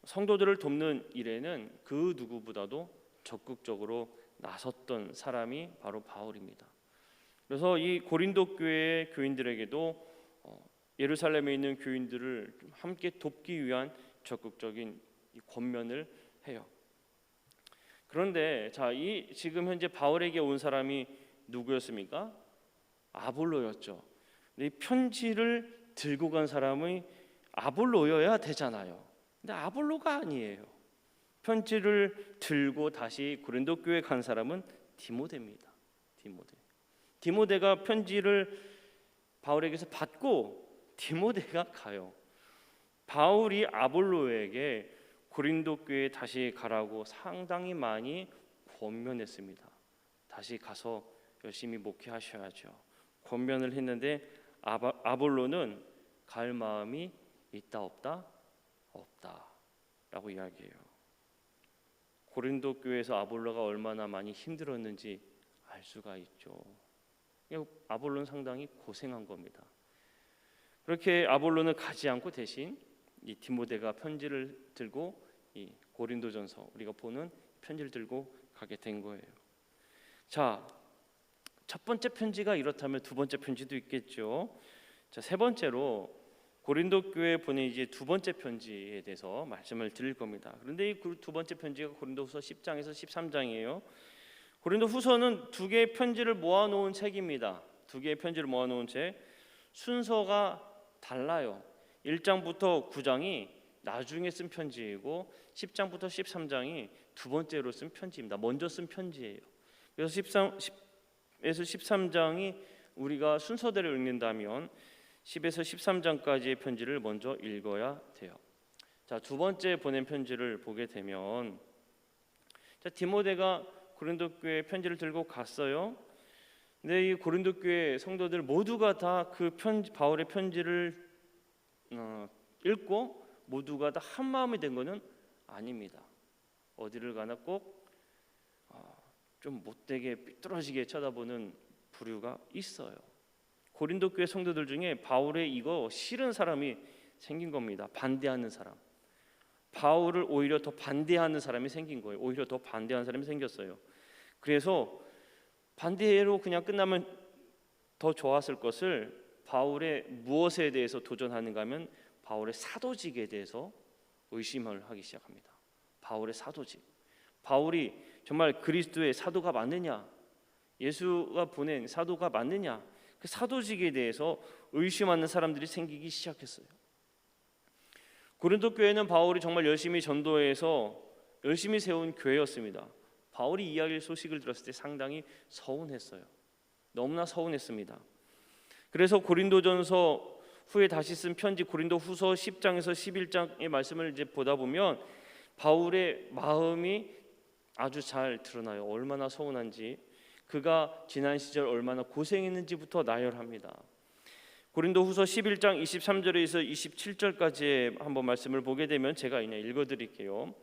성도들을 돕는 일에는 그 누구보다도 적극적으로 나섰던 사람이 바로 바울입니다. 그래서 이 고린도 교회의 교인들에게도 예루살렘에 있는 교인들을 함께 돕기 위한 적극적인 권면을 해요. 그런데 이 지금 현재 바울에게 온 사람이 누구였습니까? 아볼로였죠. 근데 이 편지를 들고 간 사람이 아볼로여야 되잖아요. 근데 아볼로가 아니에요. 편지를 들고 다시 고린도 교회에 간 사람은 디모데입니다. 디모데가 편지를 바울에게서 받고 디모데가 가요. 바울이 아볼로에게 고린도 교회에 다시 가라고 상당히 많이 권면했습니다. 다시 가서 열심히 목회하셔야죠. 권면을 했는데 아볼로는 갈 마음이 있다 없다? 없다라고 이야기해요. 고린도 교회에서 아볼로가 얼마나 많이 힘들었는지 알 수가 있죠. 아볼로는 상당히 고생한 겁니다. 그렇게 아볼로는 가지 않고 대신 이 디모데가 편지를 들고 이 고린도전서 우리가 보는 편지를 들고 가게 된 거예요. 자, 첫 번째 편지가 이렇다면 두 번째 편지도 있겠죠. 자, 세 번째로 고린도 교회에 보낸 이제 두 번째 편지에 대해서 말씀을 드릴 겁니다. 그런데 이 두 번째 편지가 고린도후서 10장에서 13장이에요. 고린도후서는 두 개의 편지를 모아놓은 책입니다. 두 개의 편지를 모아놓은 책. 순서가 달라요. 1장부터 9장이 나중에 쓴 편지이고 10장부터 13장이 두 번째로 쓴 편지입니다. 먼저 쓴 편지예요. 그래서 10에서 13장이 우리가 순서대로 읽는다면 10에서 13장까지의 편지를 먼저 읽어야 돼요. 자, 두 번째 보낸 편지를 보게 되면 디모데가 고린도 교회 편지를 들고 갔어요. 근데 이 고린도 교회 성도들 모두가 다 그 바울의 편지를 읽고 모두가 다 한 마음이 된 것은 아닙니다. 어디를 가나 꼭 좀 못되게 삐뚤어지게 쳐다보는 부류가 있어요. 고린도 교회 성도들 중에 바울의 이거 싫은 사람이 생긴 겁니다. 반대하는 사람. 바울을 오히려 더 반대하는 사람이 생긴 거예요. 오히려 더 반대하는 사람이 생겼어요. 그래서 반대로 그냥 끝나면 더 좋았을 것을 바울의 무엇에 대해서 도전하는가 하면 바울의 사도직에 대해서 의심을 하기 시작합니다. 바울의 사도직. 바울이 정말 그리스도의 사도가 맞느냐? 예수가 보낸 사도가 맞느냐? 그 사도직에 대해서 의심하는 사람들이 생기기 시작했어요. 고린도 교회는 바울이 정말 열심히 전도해서 열심히 세운 교회였습니다. 바울이 이야기할 소식을 들었을 때 상당히 서운했어요. 너무나 서운했습니다. 그래서 고린도전서 후에 다시 쓴 편지 고린도후서 10장에서 11장의 말씀을 이제 보다 보면 바울의 마음이 아주 잘 드러나요. 얼마나 서운한지, 그가 지난 시절 얼마나 고생했는지부터 나열합니다. 고린도후서 11장 23절에서 27절까지의 한번 말씀을 보게 되면 제가 그냥 읽어드릴게요.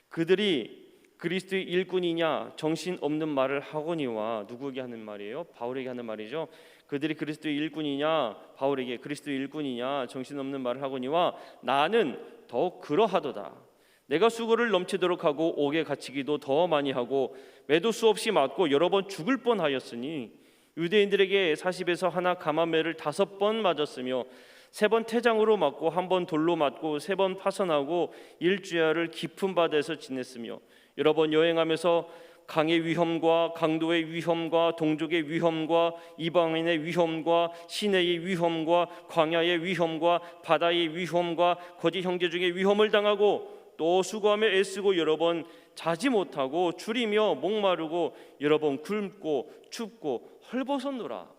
그들이 그리스도의 일꾼이냐 정신없는 말을 하거니와, 누구에게 하는 말이에요? 바울에게 하는 말이죠. 그들이 그리스도의 일꾼이냐, 바울에게 그리스도의 일꾼이냐 정신없는 말을 하거니와 나는 더 그러하도다. 내가 수고를 넘치도록 하고 옥에 갇히기도 더 많이 하고 매도 수없이 맞고 여러 번 죽을 뻔하였으니 유대인들에게 40에서 하나 감암매를 5번 맞았으며 3번 태장으로 맞고 1번 돌로 맞고 3번 파선하고 일주야를 깊은 바다에서 지냈으며 여러 번 여행하면서 강의 위험과 강도의 위험과 동족의 위험과 이방인의 위험과 시내의 위험과 광야의 위험과 바다의 위험과 거짓 형제 중에 위험을 당하고 또 수고하며 애쓰고 여러 번 자지 못하고 줄이며 목마르고 여러 번 굶고 춥고 헐벗었노라.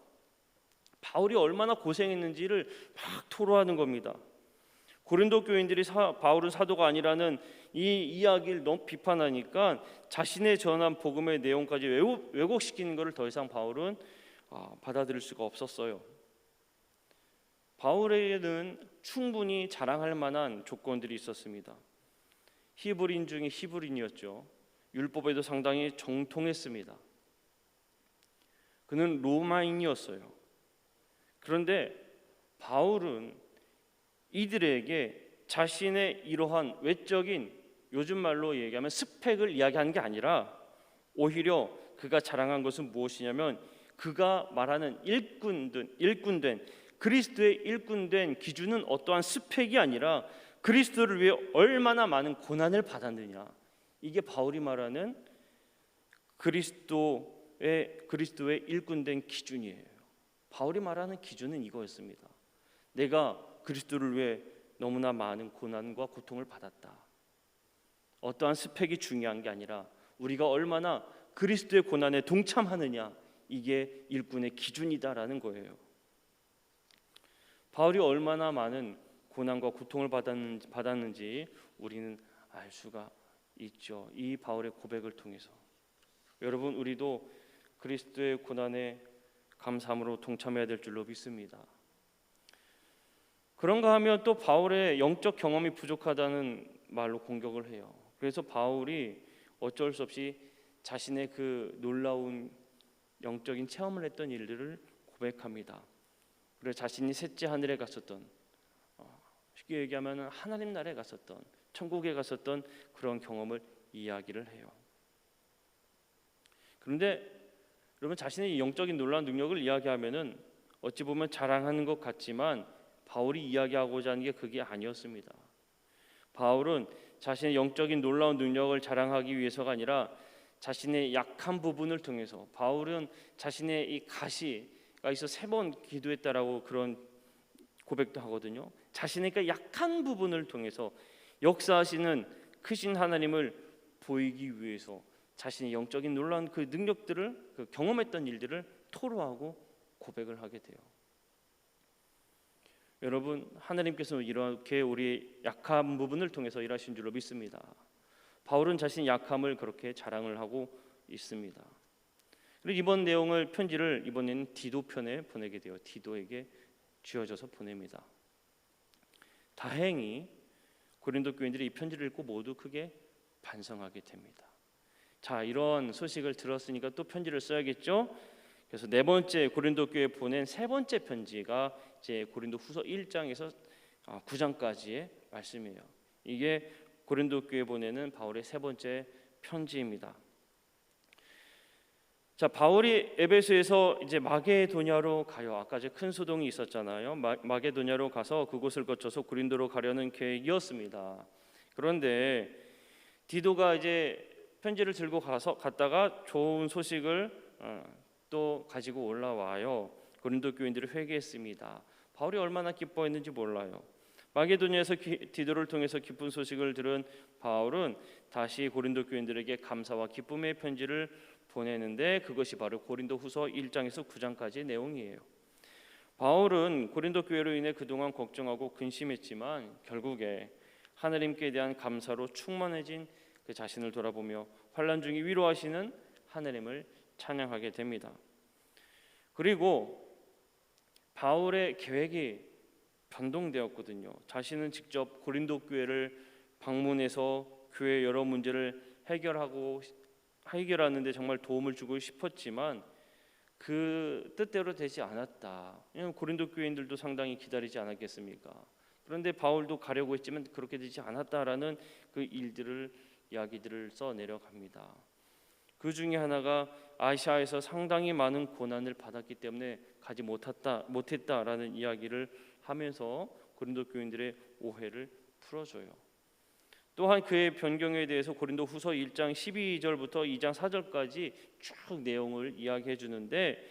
바울이 얼마나 고생했는지를 막 토로하는 겁니다. 고린도 교인들이 바울은 사도가 아니라는 이 이야기를 너무 비판하니까 자신의 전한 복음의 내용까지 왜곡시키는 것을 더 이상 바울은 받아들일 수가 없었어요. 바울에게는 충분히 자랑할 만한 조건들이 있었습니다. 히브리인 중에 히브리인이었죠. 율법에도 상당히 정통했습니다. 그는 로마인이었어요. 그런데 바울은 이들에게 자신의 이러한 외적인, 요즘 말로 얘기하면 스펙을 이야기하는 게 아니라 오히려 그가 자랑한 것은 무엇이냐면 그가 말하는 일꾼된 그리스도의 일꾼된 기준은 어떠한 스펙이 아니라 그리스도를 위해 얼마나 많은 고난을 받았느냐. 이게 바울이 말하는 그리스도의 일꾼된 기준이에요. 바울이 말하는 기준은 이거였습니다. 내가 그리스도를 위해 너무나 많은 고난과 고통을 받았다. 어떠한 스펙이 중요한 게 아니라 우리가 얼마나 그리스도의 고난에 동참하느냐, 이게 일꾼의 기준이다라는 거예요. 바울이 얼마나 많은 고난과 고통을 받았는지 우리는 알 수가 있죠. 이 바울의 고백을 통해서. 여러분, 우리도 그리스도의 고난에 감사함으로 동참해야 될 줄로 믿습니다. 그런가 하면 또 바울의 영적 경험이 부족하다는 말로 공격을 해요. 그래서 바울이 어쩔 수 없이 자신의 그 놀라운 영적인 체험을 했던 일들을 고백합니다. 그래서 자신이 셋째 하늘에 갔었던, 쉽게 얘기하면 하나님 나라에 갔었던, 천국에 갔었던 그런 경험을 이야기를 해요. 그런데 여러분, 자신의 영적인 놀라운 능력을 이야기하면은 어찌 보면 자랑하는 것 같지만 바울이 이야기하고자 하는 게 그게 아니었습니다. 바울은 자신의 영적인 놀라운 능력을 자랑하기 위해서가 아니라 자신의 약한 부분을 통해서, 바울은 자신의 이 가시가 있어 3번 기도했다라고 그런 고백도 하거든요. 자신의 그 약한 부분을 통해서 역사하시는 크신 하나님을 보이기 위해서 자신의 영적인 놀라운 그 능력들을, 그 경험했던 일들을 토로하고 고백을 하게 돼요. 여러분, 하나님께서 이렇게 우리의 약한 부분을 통해서 일하신 줄로 믿습니다. 바울은 자신의 약함을 그렇게 자랑을 하고 있습니다. 그리고 이번 내용을, 편지를 이번에는 디도 편에 보내게 돼요. 디도에게 쥐어져서 보냅니다. 다행히 고린도 교인들이 이 편지를 읽고 모두 크게 반성하게 됩니다. 자, 이런 소식을 들었으니까 또 편지를 써야겠죠? 그래서 4번째 고린도 교회에 보낸 3번째 편지가 이제 고린도 후서 1장에서 9장까지의 말씀이에요. 이게 고린도 교회에 보내는 바울의 3번째 편지입니다. 자, 바울이 에베소에서 이제 마게도냐로 가요. 아까 이제 큰 소동이 있었잖아요. 마게도냐로 가서 그곳을 거쳐서 고린도로 가려는 계획이었습니다. 그런데 디도가 이제 편지를 들고 갔다가 좋은 소식을 또 가지고 올라와요. 고린도 교인들이 회개했습니다. 바울이 얼마나 기뻐했는지 몰라요. 마게도냐에서 디도를 통해서 기쁜 소식을 들은 바울은 다시 고린도 교인들에게 감사와 기쁨의 편지를 보내는데 그것이 바로 고린도 후서 1장에서 9장까지의 내용이에요. 바울은 고린도 교회로 인해 그동안 걱정하고 근심했지만 결국에 하나님께 대한 감사로 충만해진 그 자신을 돌아보며 환난 중에 위로하시는 하나님을 찬양하게 됩니다. 그리고 바울의 계획이 변동되었거든요. 자신은 직접 고린도 교회를 방문해서 교회 여러 문제를 해결하는데 정말 도움을 주고 싶었지만 그 뜻대로 되지 않았다. 왜냐하면 고린도 교인들도 상당히 기다리지 않았겠습니까? 그런데 바울도 가려고 했지만 그렇게 되지 않았다라는 그 이야기들을 써 내려갑니다. 그 중에 하나가 아시아에서 상당히 많은 고난을 받았기 때문에 가지 못했다라는 이야기를 하면서 고린도 교인들의 오해를 풀어줘요. 또한 그의 변경에 대해서 고린도후서 1장 12절부터 2장 4절까지 쭉 내용을 이야기해 주는데,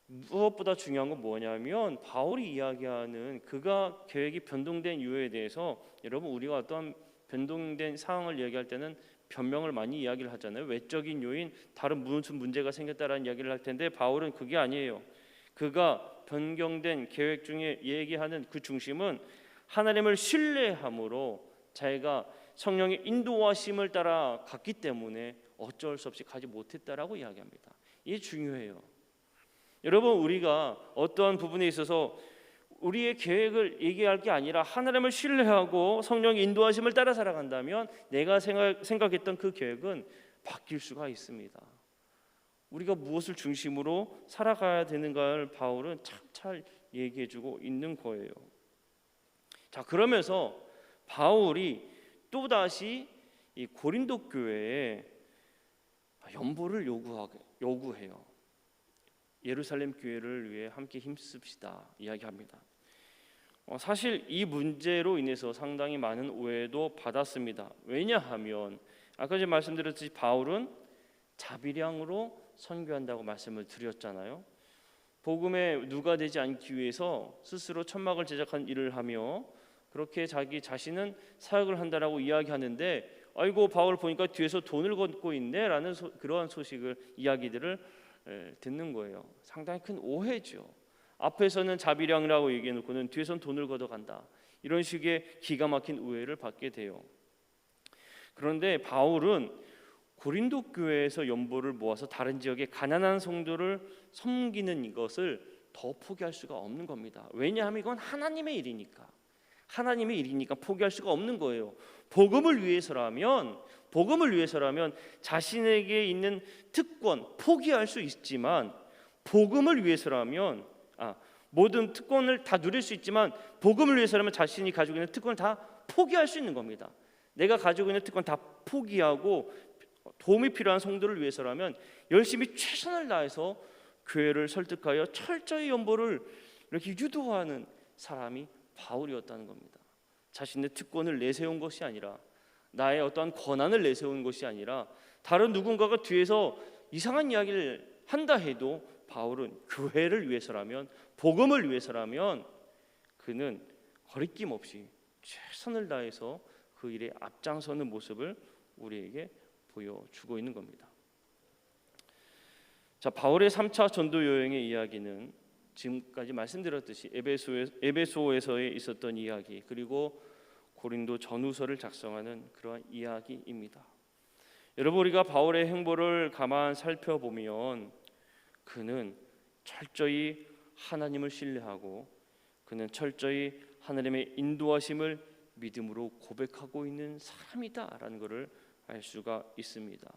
무엇보다 중요한 건 뭐냐면 바울이 이야기하는 그가 계획이 변동된 이유에 대해서, 여러분 우리가 어떤 변동된 상황을 얘기할 때는 변명을 많이 이야기를 하잖아요. 외적인 요인, 다른 무슨 문제가 생겼다라는 이야기를 할 텐데, 바울은 그게 아니에요. 그가 변경된 계획 중에 얘기하는 그 중심은 하나님을 신뢰함으로 자기가 성령의 인도하심을 따라 갔기 때문에 어쩔 수 없이 가지 못했다라고 이야기합니다. 이게 중요해요. 여러분, 우리가 어떠한 부분에 있어서 우리의 계획을 얘기할 게 아니라 하나님을 신뢰하고 성령의 인도하심을 따라 살아간다면 내가 생각했던 그 계획은 바뀔 수가 있습니다. 우리가 무엇을 중심으로 살아가야 되는가를 바울은 참 잘 얘기해주고 있는 거예요. 자, 그러면서 바울이 또다시 이 고린도 교회에 연보를 요구해요. 예루살렘 교회를 위해 함께 힘씁시다 이야기합니다. 사실 이 문제로 인해서 상당히 많은 오해도 받았습니다. 왜냐하면 아까 제가 말씀드렸듯이 바울은 자비량으로 선교한다고 말씀을 드렸잖아요. 복음에 누가 되지 않기 위해서 스스로 천막을 제작한 일을 하며 그렇게 자기 자신은 사역을 한다라고 이야기하는데, 아이고 바울 보니까 뒤에서 돈을 걷고 있네라는 그러한 소식을 이야기들을 듣는 거예요. 상당히 큰 오해죠. 앞에서는 자비량이라고 얘기해놓고는 뒤에서는 돈을 걷어간다, 이런 식의 기가 막힌 오해를 받게 돼요. 그런데 바울은 고린도 교회에서 연보를 모아서 다른 지역의 가난한 성도를 섬기는 이것을 더 포기할 수가 없는 겁니다. 왜냐하면 이건 하나님의 일이니까 포기할 수가 없는 거예요. 복음을 위해서라면 자신에게 있는 특권 포기할 수 있지만, 복음을 위해서라면 모든 특권을 다 누릴 수 있지만, 복음을 위해서라면 자신이 가지고 있는 특권을 다 포기할 수 있는 겁니다. 내가 가지고 있는 특권 다 포기하고 도움이 필요한 성도를 위해서라면 열심히 최선을 다해서 교회를 설득하여 철저히 연보를 이렇게 유도하는 사람이 바울이었다는 겁니다. 자신의 특권을 내세운 것이 아니라, 나의 어떠한 권한을 내세운 것이 아니라, 다른 누군가가 뒤에서 이상한 이야기를 한다 해도 바울은 교회를 위해서라면, 복음을 위해서라면 그는 거리낌 없이 최선을 다해서 그 일에 앞장서는 모습을 우리에게 보여주고 있는 겁니다. 자, 바울의 3차 전도 여행의 이야기는 지금까지 말씀드렸듯이 에베소에서의 있었던 이야기, 그리고 고린도 전후서를 작성하는 그러한 이야기입니다. 여러분, 우리가 바울의 행보를 가만 살펴보면 그는 철저히 하나님을 신뢰하고 그는 철저히 하나님의 인도하심을 믿음으로 고백하고 있는 사람이다라는 것을 알 수가 있습니다.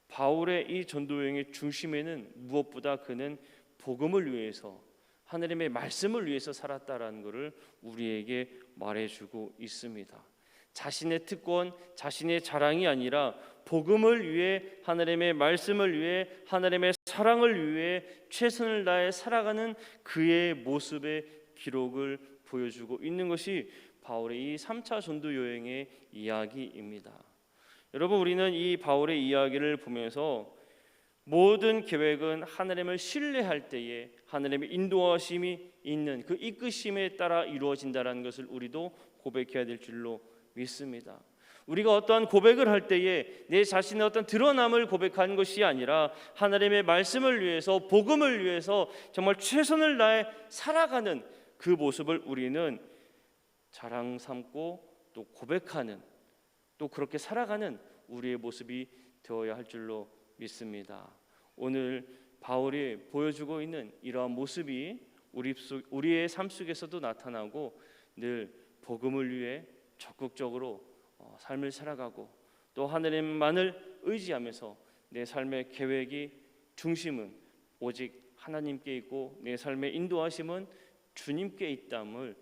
바울의 이 전도여행의 중심에는 무엇보다 그는 복음을 위해서, 하나님의 말씀을 위해서 살았다라는 것을 우리에게 말해주고 있습니다. 자신의 특권, 자신의 자랑이 아니라 복음을 위해, 하나님의 말씀을 위해, 하나님의 사랑을 위해 최선을 다해 살아가는 그의 모습의 기록을 보여주고 있는 것이 바울의 이 3차 전도 여행의 이야기입니다. 여러분, 우리는 이 바울의 이야기를 보면서 모든 계획은 하나님을 신뢰할 때에 하나님의 인도하심이 있는 그 이끄심에 따라 이루어진다는 것을 우리도 고백해야 될 줄로 믿습니다. 우리가 어떠한 고백을 할 때에 내 자신의 어떤 드러남을 고백하는 것이 아니라 하나님의 말씀을 위해서, 복음을 위해서 정말 최선을 다해 살아가는 그 모습을 우리는 자랑 삼고 또 고백하는, 또 그렇게 살아가는 우리의 모습이 되어야 할 줄로 믿습니다. 오늘 바울이 보여주고 있는 이러한 모습이 우리의 삶 속에서도 나타나고, 늘 복음을 위해 적극적으로 삶을 살아가고 또 하나님만을 의지하면서 내 삶의 계획이, 중심은 오직 하나님께 있고 내 삶의 인도하심은 주님께 있다를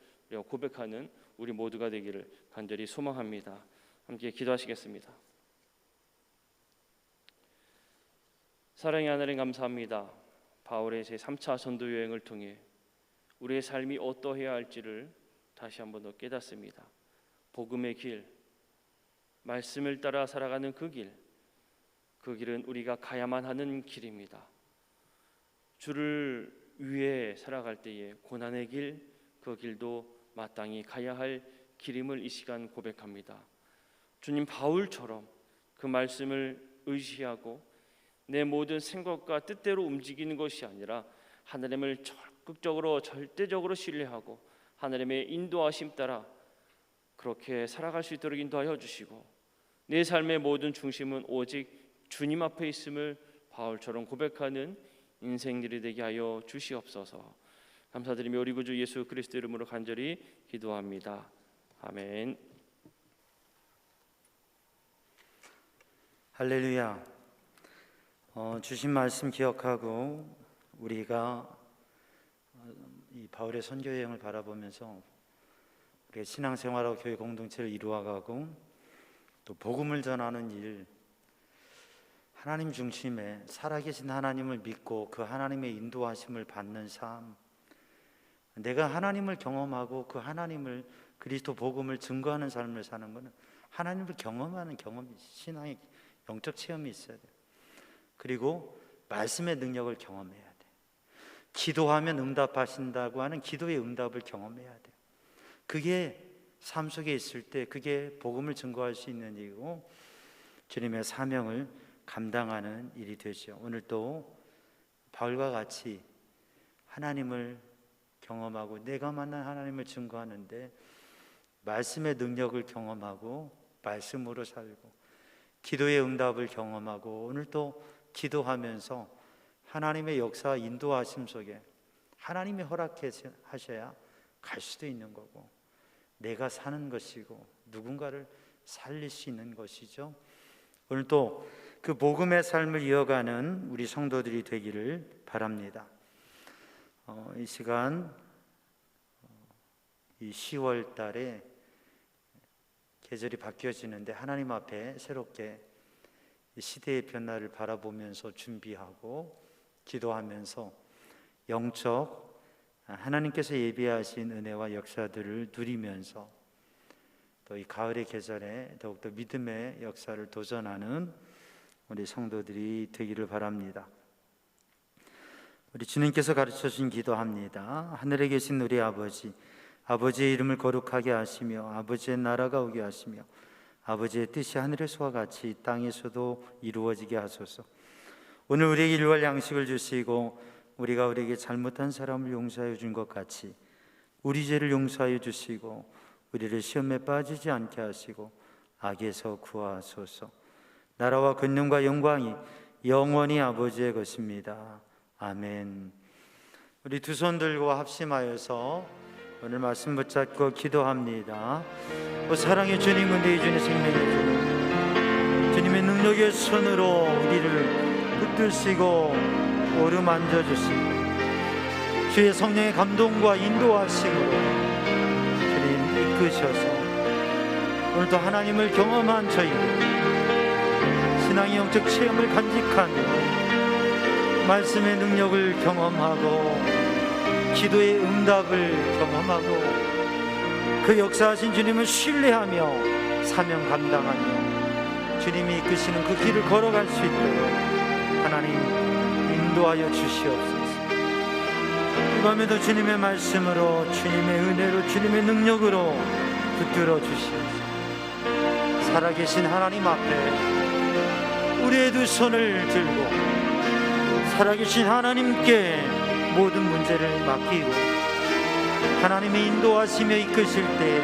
고백하는 우리 모두가 되기를 간절히 소망합니다. 함께 기도하시겠습니다. 사랑의 하나님, 감사합니다. 바울의 제3차 전도 여행을 통해 우리의 삶이 어떠해야 할지를 다시 한번 더 깨닫습니다. 복음의 길, 말씀을 따라 살아가는 그 길은 우리가 가야만 하는 길입니다. 주를 위해 살아갈 때에 고난의 길, 그 길도 마땅히 가야 할 길임을 이 시간 고백합니다. 주님 바울처럼 그 말씀을 의지하고 내 모든 생각과 뜻대로 움직이는 것이 아니라 하나님을 적극적으로 절대적으로 신뢰하고 하나님의 인도하심 따라 그렇게 살아갈 수 있도록 인도하여 주시고 내 삶의 모든 중심은 오직 주님 앞에 있음을 바울처럼 고백하는 인생들이 되게 하여 주시옵소서. 감사드리며 우리 구주 예수 그리스도 이름으로 간절히 기도합니다. 아멘. 할렐루야. 주신 말씀 기억하고 우리가 이 바울의 선교 여행을 바라보면서 우리가 신앙생활하고 교회 공동체를 이루어가고 또 복음을 전하는 일, 하나님 중심에 살아계신 하나님을 믿고 그 하나님의 인도하심을 받는 삶, 내가 하나님을 경험하고 그 하나님을 그리스도 복음을 증거하는 삶을 사는 것은 하나님을 경험하는 경험이, 신앙의 영적 체험이 있어야 돼요. 그리고 말씀의 능력을 경험해야 돼요. 기도하면 응답하신다고 하는 기도의 응답을 경험해야 돼요. 그게 삶 속에 있을 때 그게 복음을 증거할 수 있는 일이고 주님의 사명을 감당하는 일이 되죠. 오늘 또 바울과 같이 하나님을 경험하고 내가 만난 하나님을 증거하는데 말씀의 능력을 경험하고 말씀으로 살고 기도의 응답을 경험하고 오늘 또 기도하면서 하나님의 역사 인도하심 속에 하나님이 허락하셔야 갈 수도 있는 거고 내가 사는 것이고 누군가를 살릴 수 있는 것이죠. 오늘 또 그 복음의 삶을 이어가는 우리 성도들이 되기를 바랍니다. 이 시간 이 10월 달에 계절이 바뀌어지는데 하나님 앞에 새롭게 시대의 변화를 바라보면서 준비하고 기도하면서 영적 하나님께서 예비하신 은혜와 역사들을 누리면서 또 이 가을의 계절에 더욱더 믿음의 역사를 도전하는 우리 성도들이 되기를 바랍니다. 우리 주님께서 가르쳐 주신 기도합니다. 하늘에 계신 우리 아버지, 아버지의 이름을 거룩하게 하시며 아버지의 나라가 오게 하시며 아버지의 뜻이 하늘에서와 같이 땅에서도 이루어지게 하소서. 오늘 우리에게 일월 양식을 주시고 우리가 우리에게 잘못한 사람을 용서하여 준 것 같이 우리 죄를 용서하여 주시고 우리를 시험에 빠지지 않게 하시고 악에서 구하소서. 나라와 권능과 영광이 영원히 아버지의 것입니다. 아멘. 우리 두 손 들고 합심하여서 오늘 말씀 붙잡고 기도합니다. 사랑의 주님, 은혜의 주님, 생명의 주님, 주님의 능력의 손으로 우리를 붙드시고 오르만져 주시고 주의 성령의 감동과 인도하심으로 주님 이끄셔서 오늘도 하나님을 경험한 저희들 신앙의 영적 체험을 간직하며 말씀의 능력을 경험하고 기도의 응답을 경험하고 그 역사하신 주님을 신뢰하며 사명 감당하며 주님이 이끄시는 그 길을 걸어갈 수 있도록 하나님 인도하여 주시옵소서. 이 밤에도 주님의 말씀으로 주님의 은혜로 주님의 능력으로 붙들어 주시옵소서. 살아계신 하나님 앞에 우리의 두 손을 들고 살아계신 하나님께 모든 문제를 맡기고 하나님이 인도하시며 이끄실 때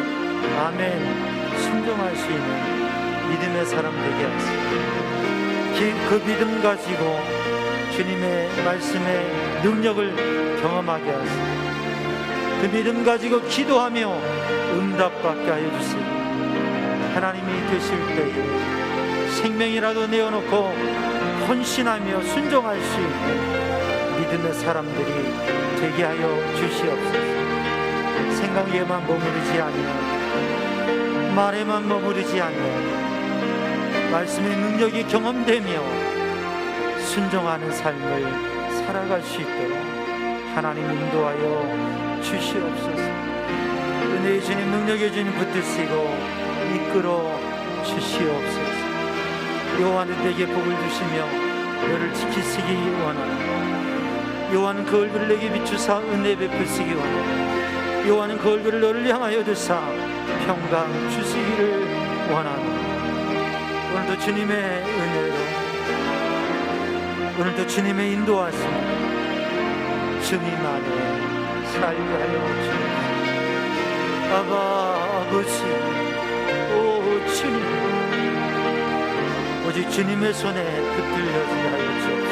아멘 순종할 수 있는 믿음의 사람 되게 하시고 그 믿음 가지고 주님의 말씀의 능력을 경험하게 하시고 그 믿음 가지고 기도하며 응답받게 하여 주시고 하나님이 이끄실 때에 생명이라도 내어놓고 헌신하며 순종할 수 있는 믿음의 사람들이 되게 하여 주시옵소서. 생각에만 머무르지 아니하고 말에만 머무르지 아니하고 말씀의 능력이 경험되며 순종하는 삶을 살아갈 수 있도록 하나님 인도하여 주시옵소서. 은혜의 주님, 능력의 주님 붙드시고 이끌어 주시옵소서. 여호와는 내게 복을 주시며 너를 지키시기 원하노라. 여호와는 그 얼굴을 내게 비추사 은혜 베푸시기 원하노라. 여호와는 그 얼굴을 너를 향하여 드사 평강 주시기를 원하노라. 오늘도 주님의 은혜로, 오늘도 주님의 인도하심으로 주님 안에 살게 하여 주옵소서. 아버지, 오 주님, 오직 주님의 손에 붙들려지게 하여 주옵소서.